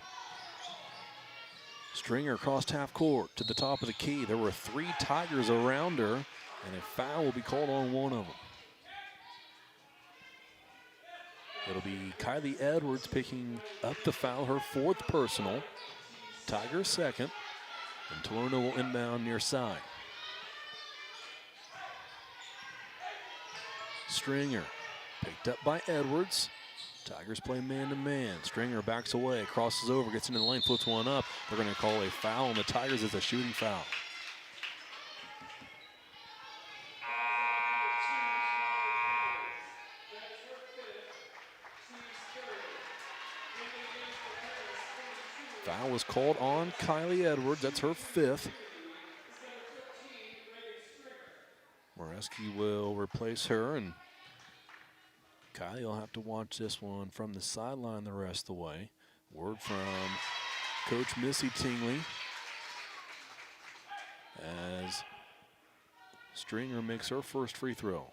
Stringer crossed half court to the top of the key. There were 3 Tigers around her, and a foul will be called on one of them. It'll be Kylie Edwards picking up the foul, her 4th personal. Tigers second, and Tolono will inbound near side. Stringer picked up by Edwards. Tigers play man-to-man. Stringer backs away, crosses over, gets into the lane, flips one up. They're going to call a foul on the Tigers as a shooting foul. Foul was called on Kylie Edwards. That's her 5th. Moreski will replace her, and Kylie will have to watch this one from the sideline the rest of the way. Word from Coach Missy Tingley as Stringer makes her first free throw.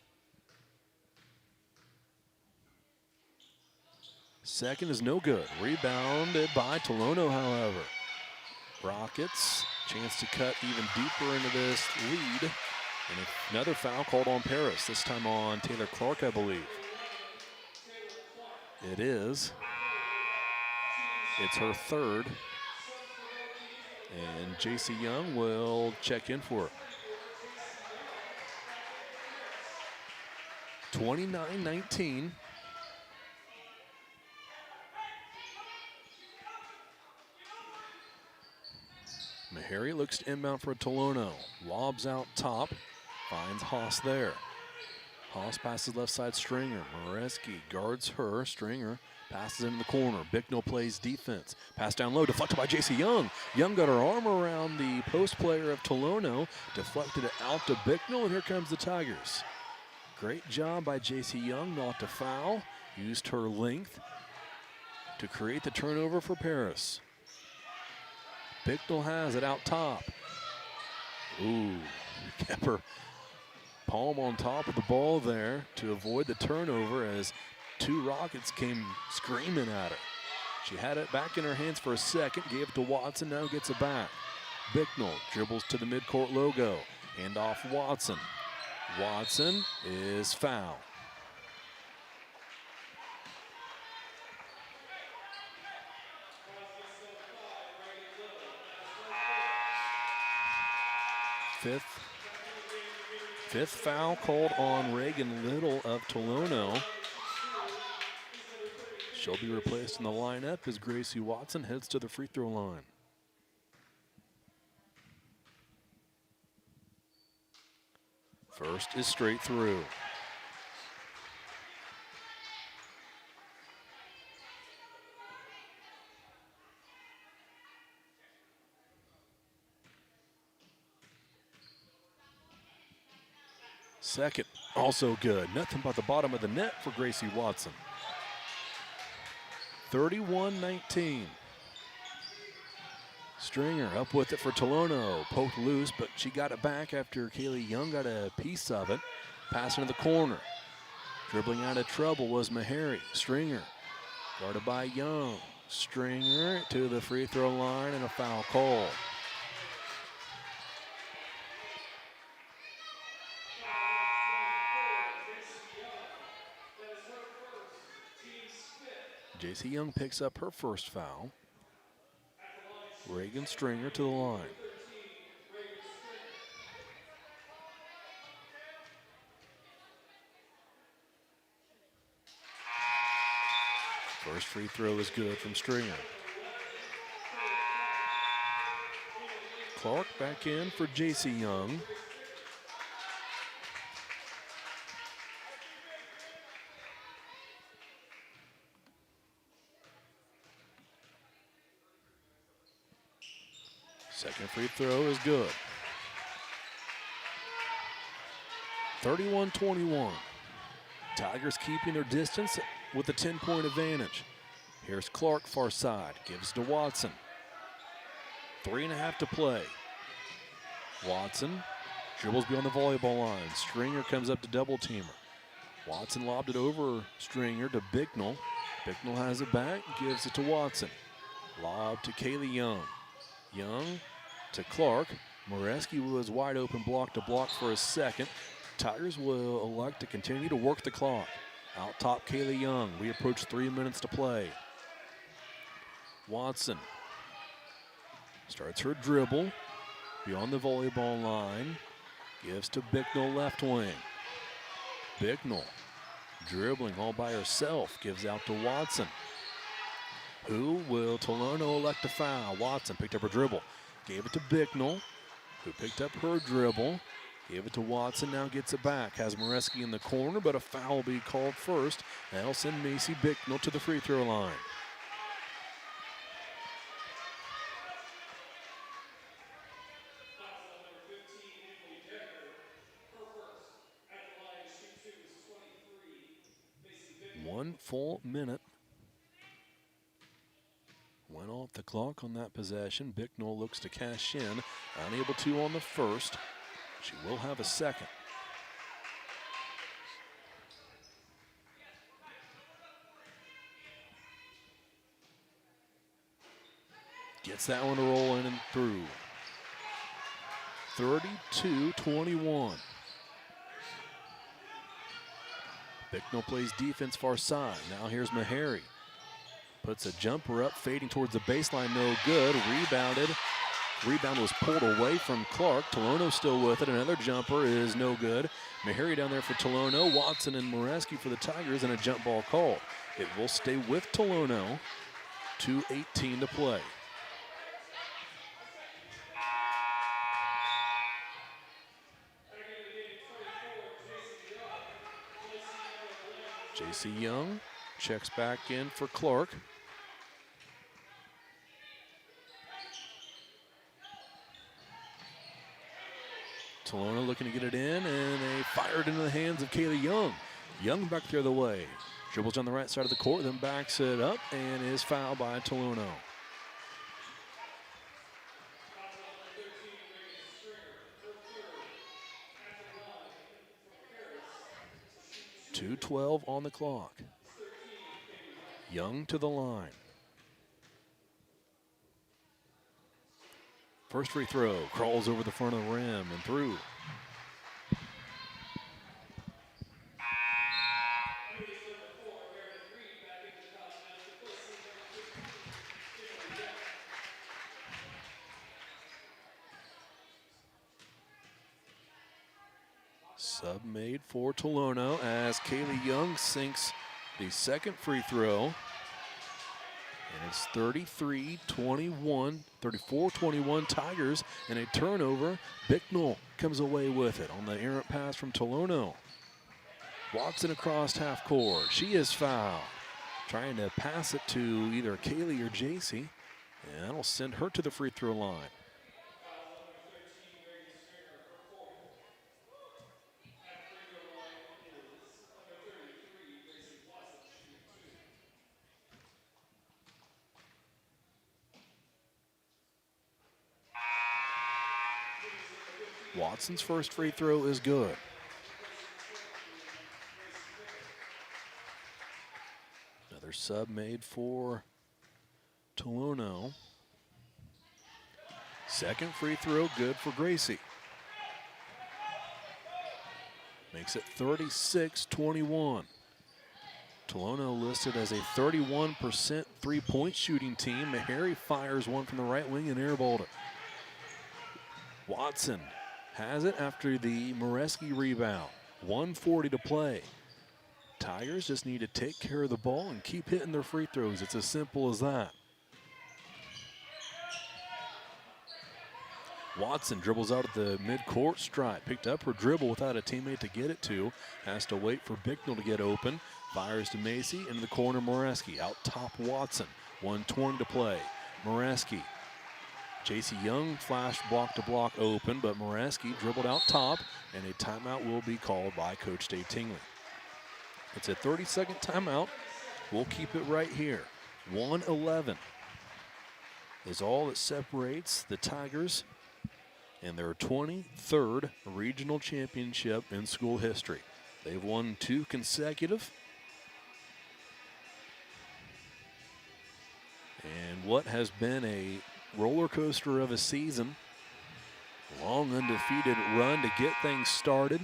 Second is no good. Rebounded by Tolono, however. Rockets, chance to cut even deeper into this lead. And another foul called on Paris, this time on Taylor Clark, I believe. It is. It's her 3rd. And J.C. Young will check in for her. 29-19. Meharry looks to inbound for Tolono. Lobs out top. Finds Haas there. Haas passes left side Stringer. Moreski guards her. Stringer passes into the corner. Bicknell plays defense. Pass down low, deflected by J.C. Young. Young got her arm around the post player of Tolono. Deflected it out to Bicknell, and here comes the Tigers. Great job by J.C. Young not to foul. Used her length to create the turnover for Paris. Bicknell has it out top. Ooh, kept her palm on top of the ball there to avoid the turnover as 2 Rockets came screaming at her. She had it back in her hands for a second, gave it to Watson, now gets it back. Bicknell dribbles to the midcourt logo, hand off Watson. Watson is fouled. Fifth foul called on Reagan Little of Tolono. She'll be replaced in the lineup as Gracie Watson heads to the free throw line. First is straight through. Second, also good. Nothing but the bottom of the net for Gracie Watson. 31-19. Stringer up with it for Tolono. Poked loose, but she got it back after Kaylee Young got a piece of it. Pass into the corner. Dribbling out of trouble was Meharry. Stringer guarded by Young. Stringer to the free throw line and a foul call. J.C. Young picks up her first foul. Reagan Stringer to the line. First free throw is good from Stringer. Clark back in for J.C. Young. Second free throw is good. 31-21. Tigers keeping their distance with a 10-point advantage. Here's Clark far side, gives to Watson. 3.5 to play. Watson dribbles beyond the volleyball line. Stringer comes up to double teamer. Watson lobbed it over Stringer to Bicknell. Bicknell has it back, gives it to Watson. Lob to Kaylee Young. Young to Clark. Moreski was wide open, block to block for a second. Tigers will elect to continue to work the clock. Out top, Kaylee Young. We approach 3 minutes to play. Watson starts her dribble beyond the volleyball line. Gives to Bicknell left wing. Bicknell dribbling all by herself. Gives out to Watson. Who will Tolono elect to foul? Watson picked up her dribble. Gave it to Bicknell, who picked up her dribble. Gave it to Watson, now gets it back. Has Moreski in the corner, but a foul will be called first. That'll send Macy Bicknell to the free throw line. One full minute went off the clock on that possession. Bicknell looks to cash in. Unable to on the first. She will have a second. Gets that one to roll in and through. 32-21. Bicknell plays defense far side. Now here's Meharry. Puts a jumper up, fading towards the baseline, no good. Rebounded. Rebound was pulled away from Clark. Tolono still with it. Another jumper is no good. Meharry down there for Tolono. Watson and Moreski for the Tigers, and a jump ball called. It will stay with Tolono. 2:18 to play. J.C. Young checks back in for Clark. Tolono looking to get it in, and they fired into the hands of Kaylee Young. Young back the other way. Dribbles on the right side of the court, then backs it up, and is fouled by Tolono. .212 on the clock. Young to the line. First free throw, crawls over the front of the rim and through. Sub made for Tolono as Kaylee Young sinks the second free throw. And it's 33-21, 34-21 Tigers, and a turnover. Bicknell comes away with it on the errant pass from Tolono. Watson across half court. She is fouled. Trying to pass it to either Kaylee or JC, and that'll send her to the free throw line. Watson's first free throw is good. Another sub made for Tolono. Second free throw good for Gracie. Makes it 36-21. Tolono listed as a 31% three-point shooting team. Meharry fires one from the right wing and airballed it. Watson has it after the Moreski rebound. 1:40 to play. Tigers just need to take care of the ball and keep hitting their free throws. It's as simple as that. Watson dribbles out at the mid-court stripe. Picked up her dribble without a teammate to get it to. Has to wait for Bicknell to get open. Fires to Macy. Into the corner, Moreski. Out top, Watson. 1:20 to play. Moreski JC Young flashed block to block open, but Moreski dribbled out top, and a timeout will be called by Coach Dave Tingley. It's a 30-second timeout. We'll keep it right here. 1:11 is all that separates the Tigers and their 23rd regional championship in school history. They've won 2 consecutive. And what has been a roller coaster of a season, long undefeated run to get things started,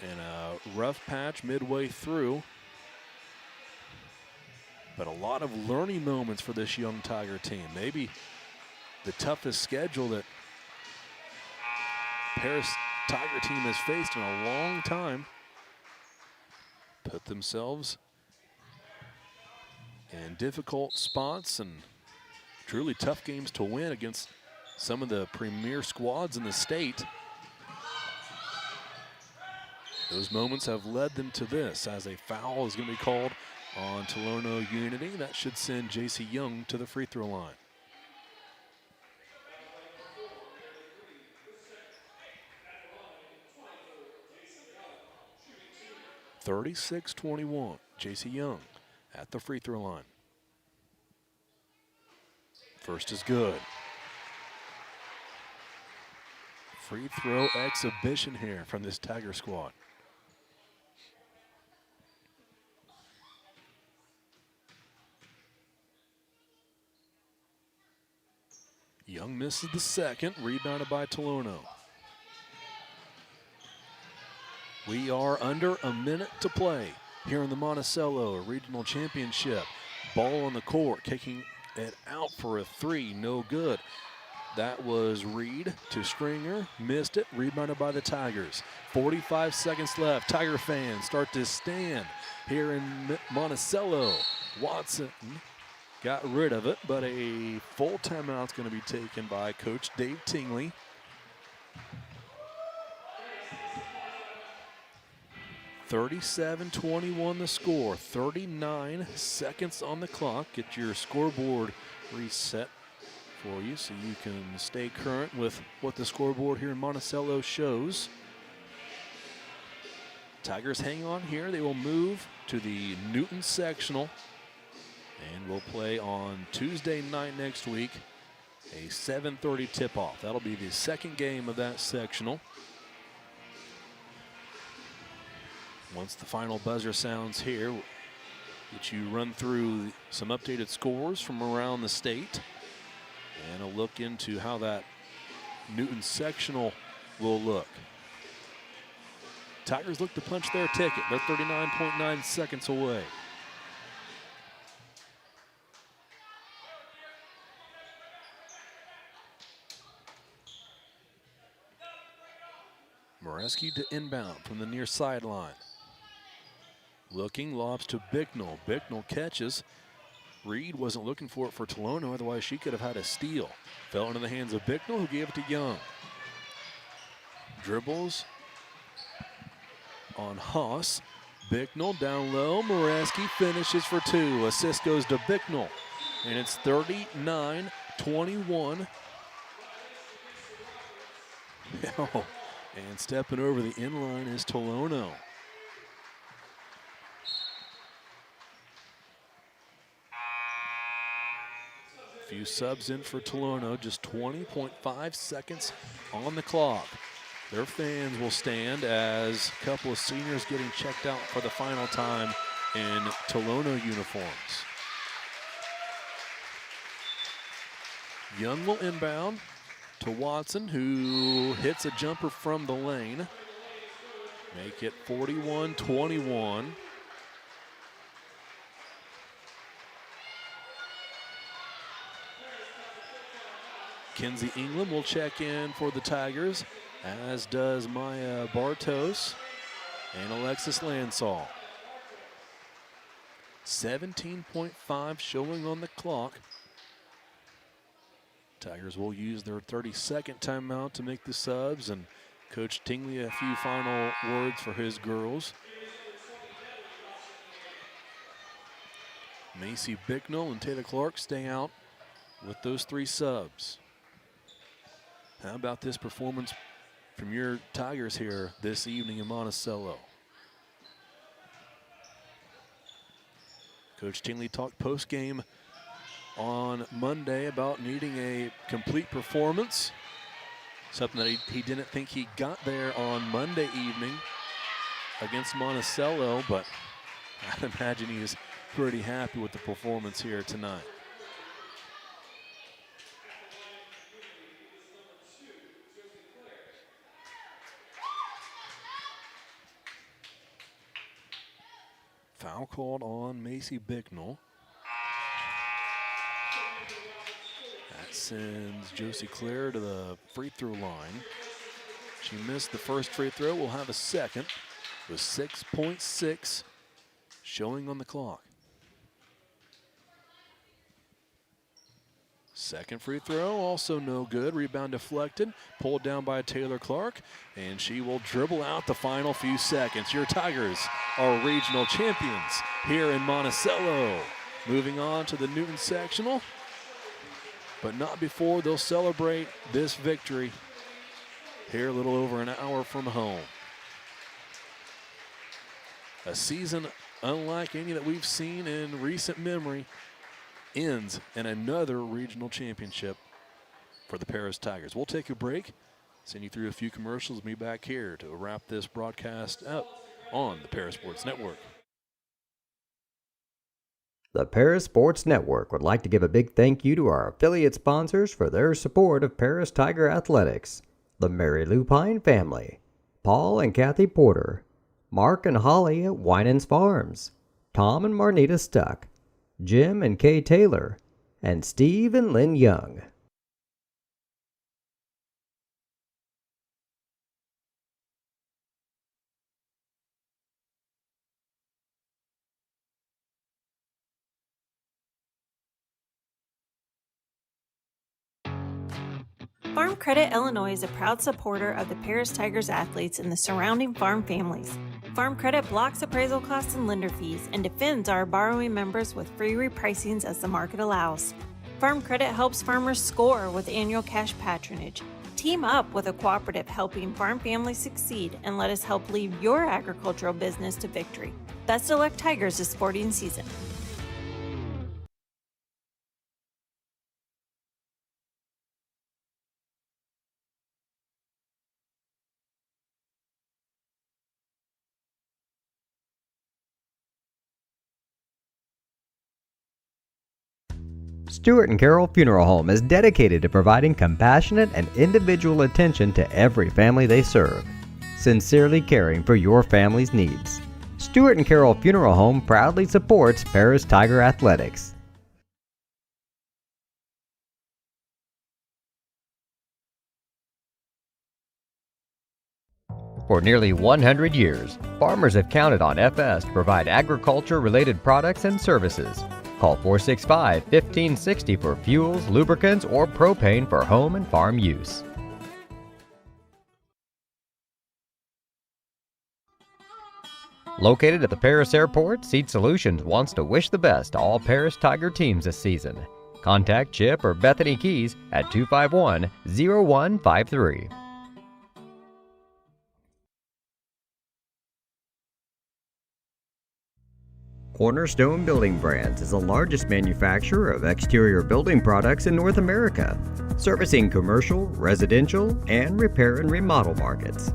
and a rough patch midway through. But a lot of learning moments for this young Tiger team. Maybe the toughest schedule that Paris Tiger team has faced in a long time. Put themselves in difficult spots and truly tough games to win against some of the premier squads in the state. Those moments have led them to this, as a foul is going to be called on Tolono Unity. That should send JC Young to the free throw line. (36-21), JC Young at the free throw line. First is good. Free throw exhibition here from this Tiger squad. Young misses the second, rebounded by Tolono. We are under a minute to play here in the Monticello Regional Championship. Ball on the court, kicking it out for a 3, no good. That was Reed to Stringer, missed it, rebounded by the Tigers. 45 seconds left. Tiger fans start to stand here in Monticello. Watson got rid of it, but a full timeout's going to be taken by Coach Dave Tingley. (37-21) the score. 39 seconds on the clock. Get your scoreboard reset for you so you can stay current with what the scoreboard here in Monticello shows. Tigers hang on here. They will move to the Newton sectional and will play on Tuesday night next week, a 7:30 tip-off. That'll be the second game of that sectional. Once the final buzzer sounds here, get you run through some updated scores from around the state and a look into how that Newton sectional will look. Tigers look to punch their ticket. They're 39.9 seconds away. Moreski to inbound from the near sideline. Looking, lobs to Bicknell. Bicknell catches. Reed wasn't looking for it for Tolono, otherwise she could have had a steal. Fell into the hands of Bicknell, who gave it to Young. Dribbles on Haas. Bicknell down low. Moreski finishes for 2. Assist goes to Bicknell, and it's 39-21. Oh, and stepping over the inline is Tolono. Few subs in for Tolono, just 20.5 seconds on the clock. Their fans will stand as a couple of seniors getting checked out for the final time in Tolono uniforms. Young will inbound to Watson, who hits a jumper from the lane. Make it 41-21. Kenzie England will check in for the Tigers, as does Maya Bartos and Alexis Lansall. 17.5 showing on the clock. Tigers will use their 30-second timeout to make the subs, and Coach Tingley a few final words for his girls. Macy Bicknell and Taylor Clark stay out with those 3 subs. How about this performance from your Tigers here this evening in Monticello? Coach Tingley talked post-game on Monday about needing a complete performance, something that he didn't think he got there on Monday evening against Monticello, but I'd imagine he's pretty happy with the performance here tonight. Foul called on Macy Bicknell. That sends Josie Clare to the free throw line. She missed the first free throw. We'll have a second with 6.6 showing on the clock. Second free throw, also no good. Rebound deflected, pulled down by Taylor Clark, and she will dribble out the final few seconds. Your Tigers are regional champions here in Monticello. Moving on to the Newton sectional, but not before they'll celebrate this victory here a little over an hour from home. A season unlike any that we've seen in recent memory ends in another regional championship for the Paris Tigers. We'll take a break, send you through a few commercials, be back here to wrap this broadcast up on the Paris Sports Network. The Paris Sports Network would like to give a big thank you to our affiliate sponsors for their support of Paris Tiger Athletics: the Mary Lupine family, Paul and Kathy Porter, Mark and Holly at Winans Farms, Tom and Marnita Stuck, Jim and Kay Taylor, and Steve and Lynn Young. Farm Credit Illinois is a proud supporter of the Paris Tigers athletes and the surrounding farm families. Farm Credit blocks appraisal costs and lender fees and defends our borrowing members with free repricings as the market allows. Farm Credit helps farmers score with annual cash patronage. Team up with a cooperative helping farm families succeed and let us help lead your agricultural business to victory. Best of luck, Tigers, this sporting season. Stewart and Carroll Funeral Home is dedicated to providing compassionate and individual attention to every family they serve, sincerely caring for your family's needs. Stewart and Carroll Funeral Home proudly supports Paris Tiger Athletics. For nearly 100 years, farmers have counted on FS to provide agriculture-related products and services. Call 465-1560 for fuels, lubricants, or propane for home and farm use. Located at the Paris Airport, Seed Solutions wants to wish the best to all Paris Tiger teams this season. Contact Chip or Bethany Keys at 251-0153. Cornerstone Building Brands is the largest manufacturer of exterior building products in North America, servicing commercial, residential, and repair and remodel markets.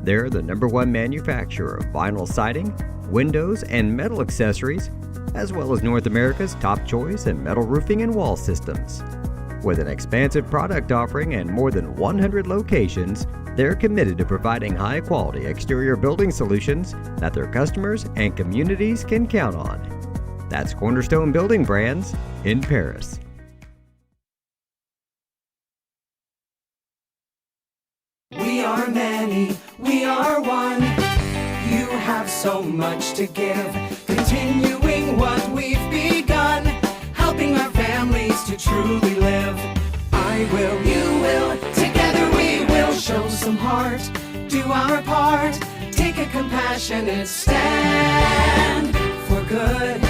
They're the #1 manufacturer of vinyl siding, windows, and metal accessories, as well as North America's top choice in metal roofing and wall systems. With an expansive product offering and more than 100 locations, they're committed to providing high-quality exterior building solutions that their customers and communities can count on. That's Cornerstone Building Brands in Paris. We are many, we are one. You have so much to give, continuing what we've begun, helping our families to truly live. I will, you will, together we will show some heart, do our part, take a compassionate stand for good,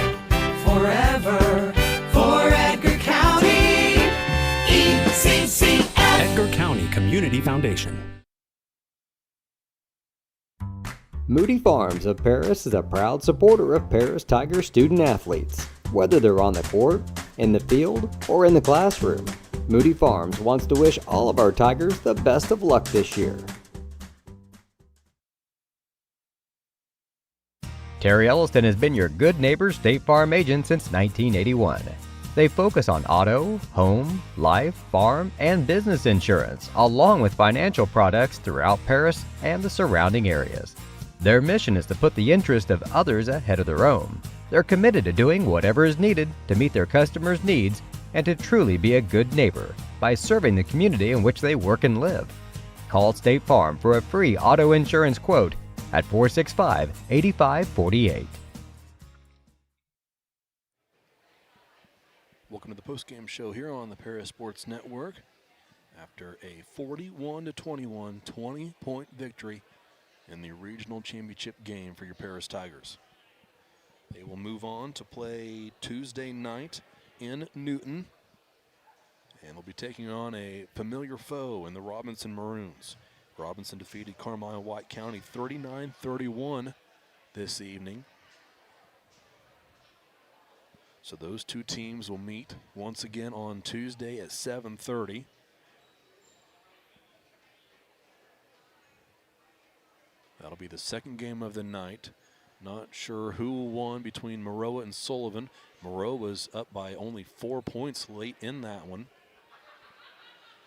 forever, for Edgar County, ECCF. Edgar County Community Community Foundation. Moody Farms of Paris is a proud supporter of Paris Tiger student athletes. Whether they're on the court, in the field, or in the classroom, Moody Farms wants to wish all of our Tigers the best of luck this year. Terry Elliston has been your good neighbor State Farm agent since 1981. They focus on auto, home, life, farm, and business insurance, along with financial products throughout Paris and the surrounding areas. Their mission is to put the interest of others ahead of their own. They're committed to doing whatever is needed to meet their customers' needs and to truly be a good neighbor by serving the community in which they work and live. Call State Farm for a free auto insurance quote at 465-8548. Welcome to the postgame show here on the Paris Sports Network. After a 41-21 20-point victory in the regional championship game for your Paris Tigers. They will move on to play Tuesday night in Newton, and they'll be taking on a familiar foe in the Robinson Maroons. Robinson defeated Carmine White County 39-31 this evening. So those two teams will meet once again on Tuesday at 7:30. That'll be the second game of the night. Not sure who won between Maroa and Sullivan. Maroa was up by only 4 points late in that one.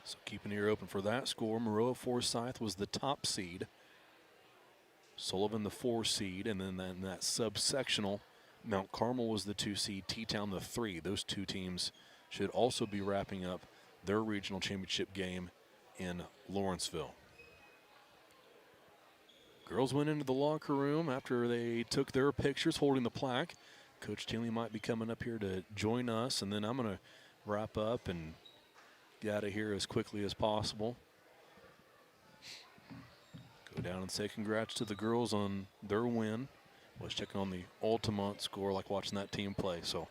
So keep an ear open for that score. Maroa Forsyth was the top seed. Sullivan the 4 seed, and then that subsectional, Mount Carmel was the 2 seed, T-Town the 3. Those two teams should also be wrapping up their regional championship game in Lawrenceville. Girls went into the locker room after they took their pictures holding the plaque. Coach Tinley might be coming up here to join us, and then I'm going to wrap up and get out of here as quickly as possible. Go down and say congrats to the girls on their win. I was checking on the Altamont score, like watching that team play. So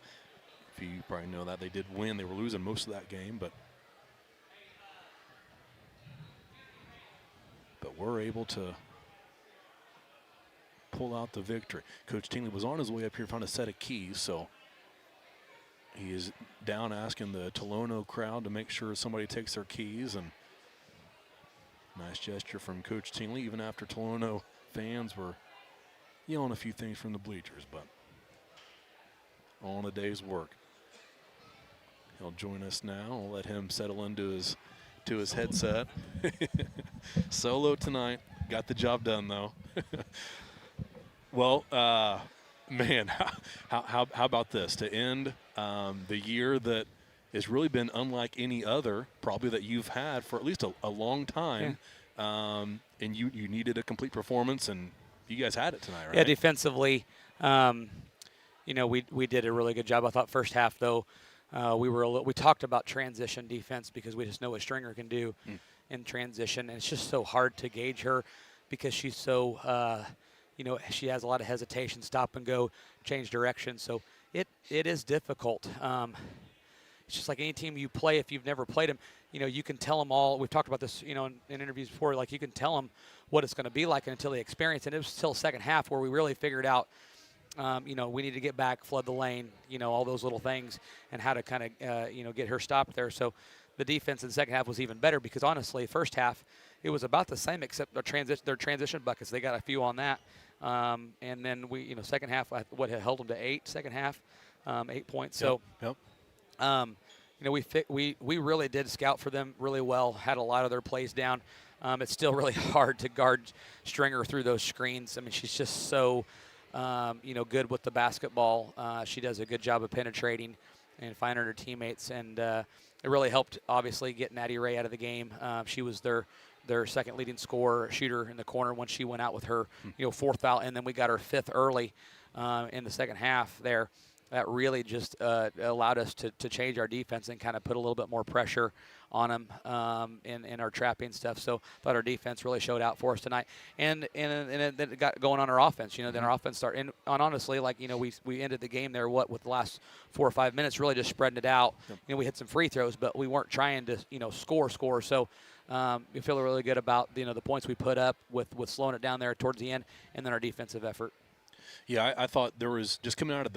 if you probably know that, they did win. They were losing most of that game, but we're able to pull out the victory. Coach Tingley was on his way up here, found a set of keys, so he is down asking the Tolono crowd to make sure somebody takes their keys, and nice gesture from Coach Tingley, even after Tolono fans were yelling a few things from the bleachers, but all in a day's work. He'll join us now. We'll let him settle into his headset. Solo tonight. Got the job done, though. Well, man, how about this? To end the year that has really been unlike any other, probably that you've had for at least a long time, and you needed a complete performance, and you guys had it tonight, right? Yeah, defensively, we did a really good job. I thought first half, though, we talked about transition defense because we just know what Stringer can do in transition, and it's just so hard to gauge her because she's so she has a lot of hesitation, stop and go, change direction. So it is difficult. It's just like any team you play, if you've never played them, you can tell them all. We've talked about this, in interviews before, like you can tell them what it's going to be like until they experience it. It was still second half where we really figured out, we need to get back, flood the lane, all those little things, and how to kind of, get her stopped there. So the defense in the second half was even better because, honestly, first half, it was about the same except their transition buckets. They got a few on that. And then we, second half, what held them to 8 second half, 8 points. Yep. So, we really did scout for them really well, had a lot of their plays down. It's still really hard to guard Stringer through those screens. I mean, she's just so, good with the basketball. She does a good job of penetrating and finding her teammates. And it really helped, obviously, get Natty Ray out of the game. She was their second leading scorer, shooter in the corner when she went out with her, fourth foul. And then we got her fifth early in the second half there. That really just allowed us to change our defense and kind of put a little bit more pressure on them in our trapping stuff. So I thought our defense really showed out for us tonight. And it got going on our offense. Then our offense started. And honestly, we ended the game there, with the last 4 or 5 minutes, really just spreading it out. Yep. We hit some free throws, but we weren't trying to, score. So we feel really good about the points we put up with slowing it down there towards the end, and then our defensive effort. Yeah, I thought there was just coming out of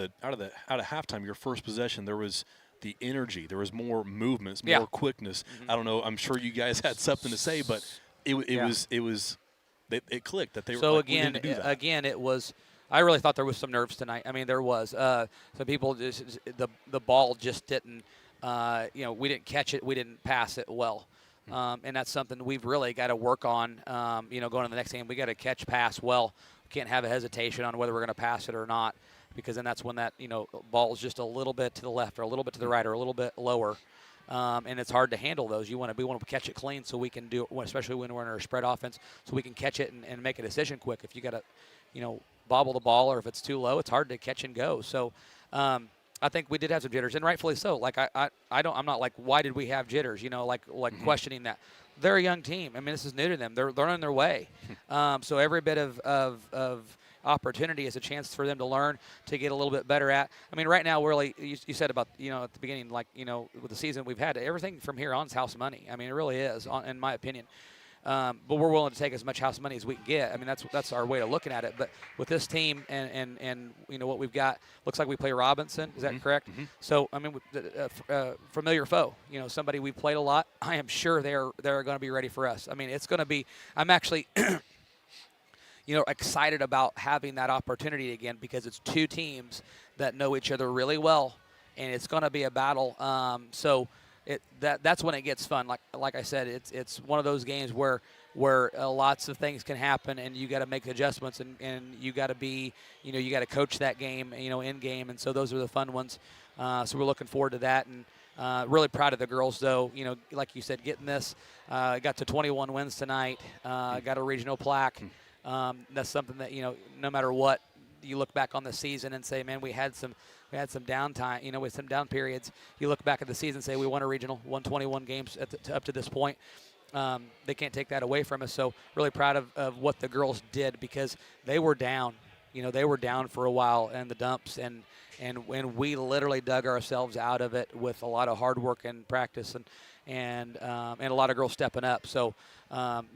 halftime, your first possession, there was the energy, there was more movements, more quickness. I don't know. I'm sure you guys had something to say, but it clicked that they were. So like, we need to do that. again, it was. I really thought there was some nerves tonight. I mean, there was. Some people just the ball just didn't. We didn't catch it. We didn't pass it well. And that's something we've really got to work on, going to the next game. We got to catch pass well. We can't have a hesitation on whether we're going to pass it or not, because then that's when that, ball is just a little bit to the left or a little bit to the right or a little bit lower. And it's hard to handle those. We want to catch it clean so we can do it, especially when we're in our spread offense, so we can catch it and make a decision quick. If you got to, bobble the ball, or if it's too low, it's hard to catch and go. So, I think we did have some jitters, and rightfully so. Like I'm not like, why did we have jitters? Questioning that. They're a young team. I mean, this is new to them. They're on their way. So every bit of opportunity is a chance for them to learn, to get a little bit better at. I mean, right now, really, you said about at the beginning, with the season we've had, everything from here on is house money. I mean, it really is, in my opinion. But we're willing to take as much house money as we can get. I mean, that's our way of looking at it. But with this team and what we've got, looks like we play Robinson. Is that correct? So, I mean, familiar foe. Somebody we've played a lot. I am sure they're going to be ready for us. I mean, it's going to be. I'm actually, excited about having that opportunity again, because it's two teams that know each other really well, and it's going to be a battle. That's when it gets fun. Like I said, it's one of those games where lots of things can happen, and you got to make adjustments, and you got to be, you got to coach that game, in game, and so those are the fun ones. So we're looking forward to that, and really proud of the girls, though. Like you said, getting this, got to 21 wins tonight, got a regional plaque. That's something that no matter what, you look back on the season and say, man, we had some downtime, with some down periods. You look back at the season and say we won a regional, won 21 games up to this point. They can't take that away from us. So really proud of what the girls did, because they were down. They were down for a while in the dumps, and we literally dug ourselves out of it with a lot of hard work and practice and a lot of girls stepping up. So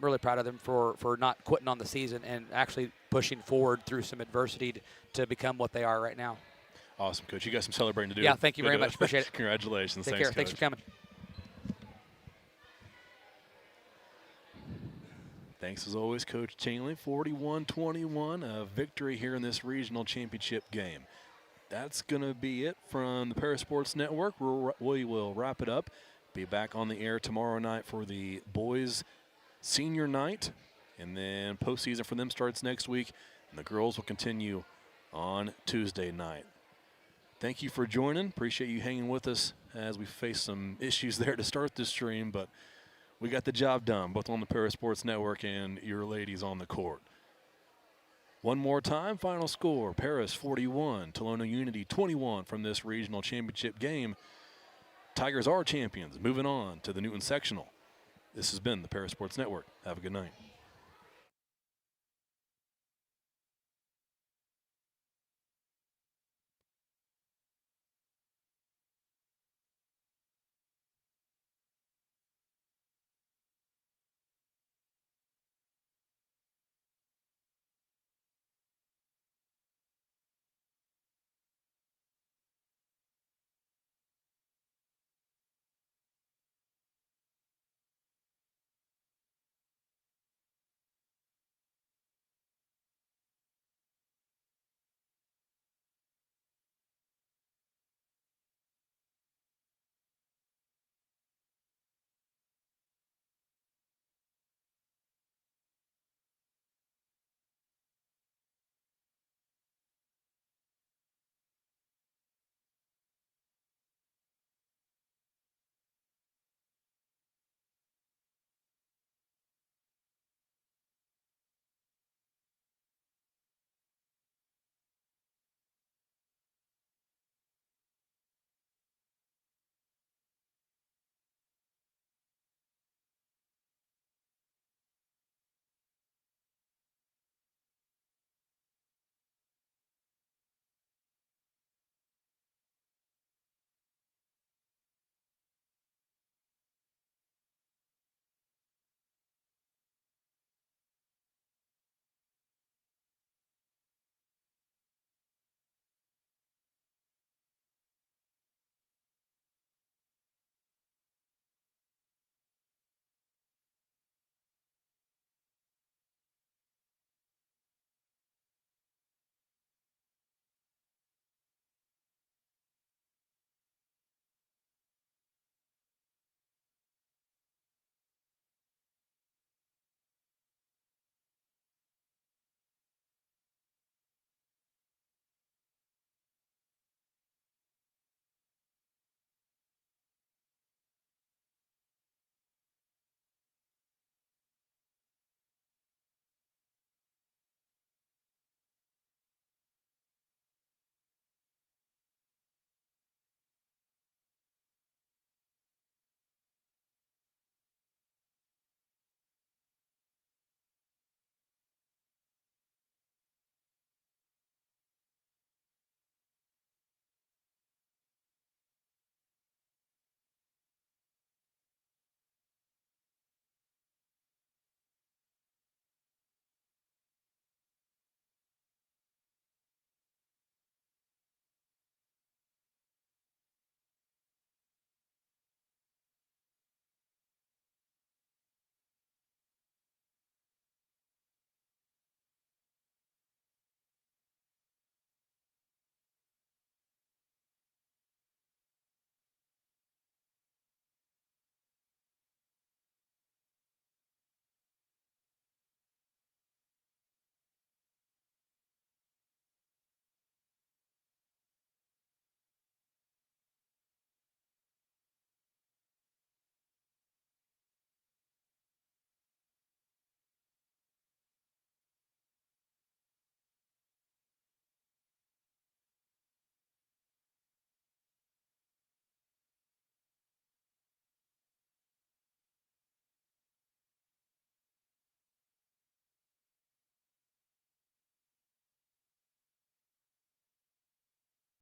really proud of them for not quitting on the season and actually pushing forward through some adversity to become what they are right now. Awesome, Coach. You got some celebrating to do. Yeah, thank you very much. Appreciate it. Congratulations. Take Thanks, care. Coach. Thanks for coming. Thanks as always, Coach Chainley. 41-21, a victory here in this regional championship game. That's going to be it from the Parasports Network. We will wrap it up. Be back on the air tomorrow night for the boys' senior night, and then postseason for them starts next week, and the girls will continue on Tuesday night. Thank you for joining. Appreciate you hanging with us as we face some issues there to start this stream, but we got the job done, both on the Parasports Network and your ladies on the court. One more time, final score, Paris 41, Tolono Unity 21 from this regional championship game. Tigers are champions, moving on to the Newton Sectional. This has been the Parasports Network. Have a good night.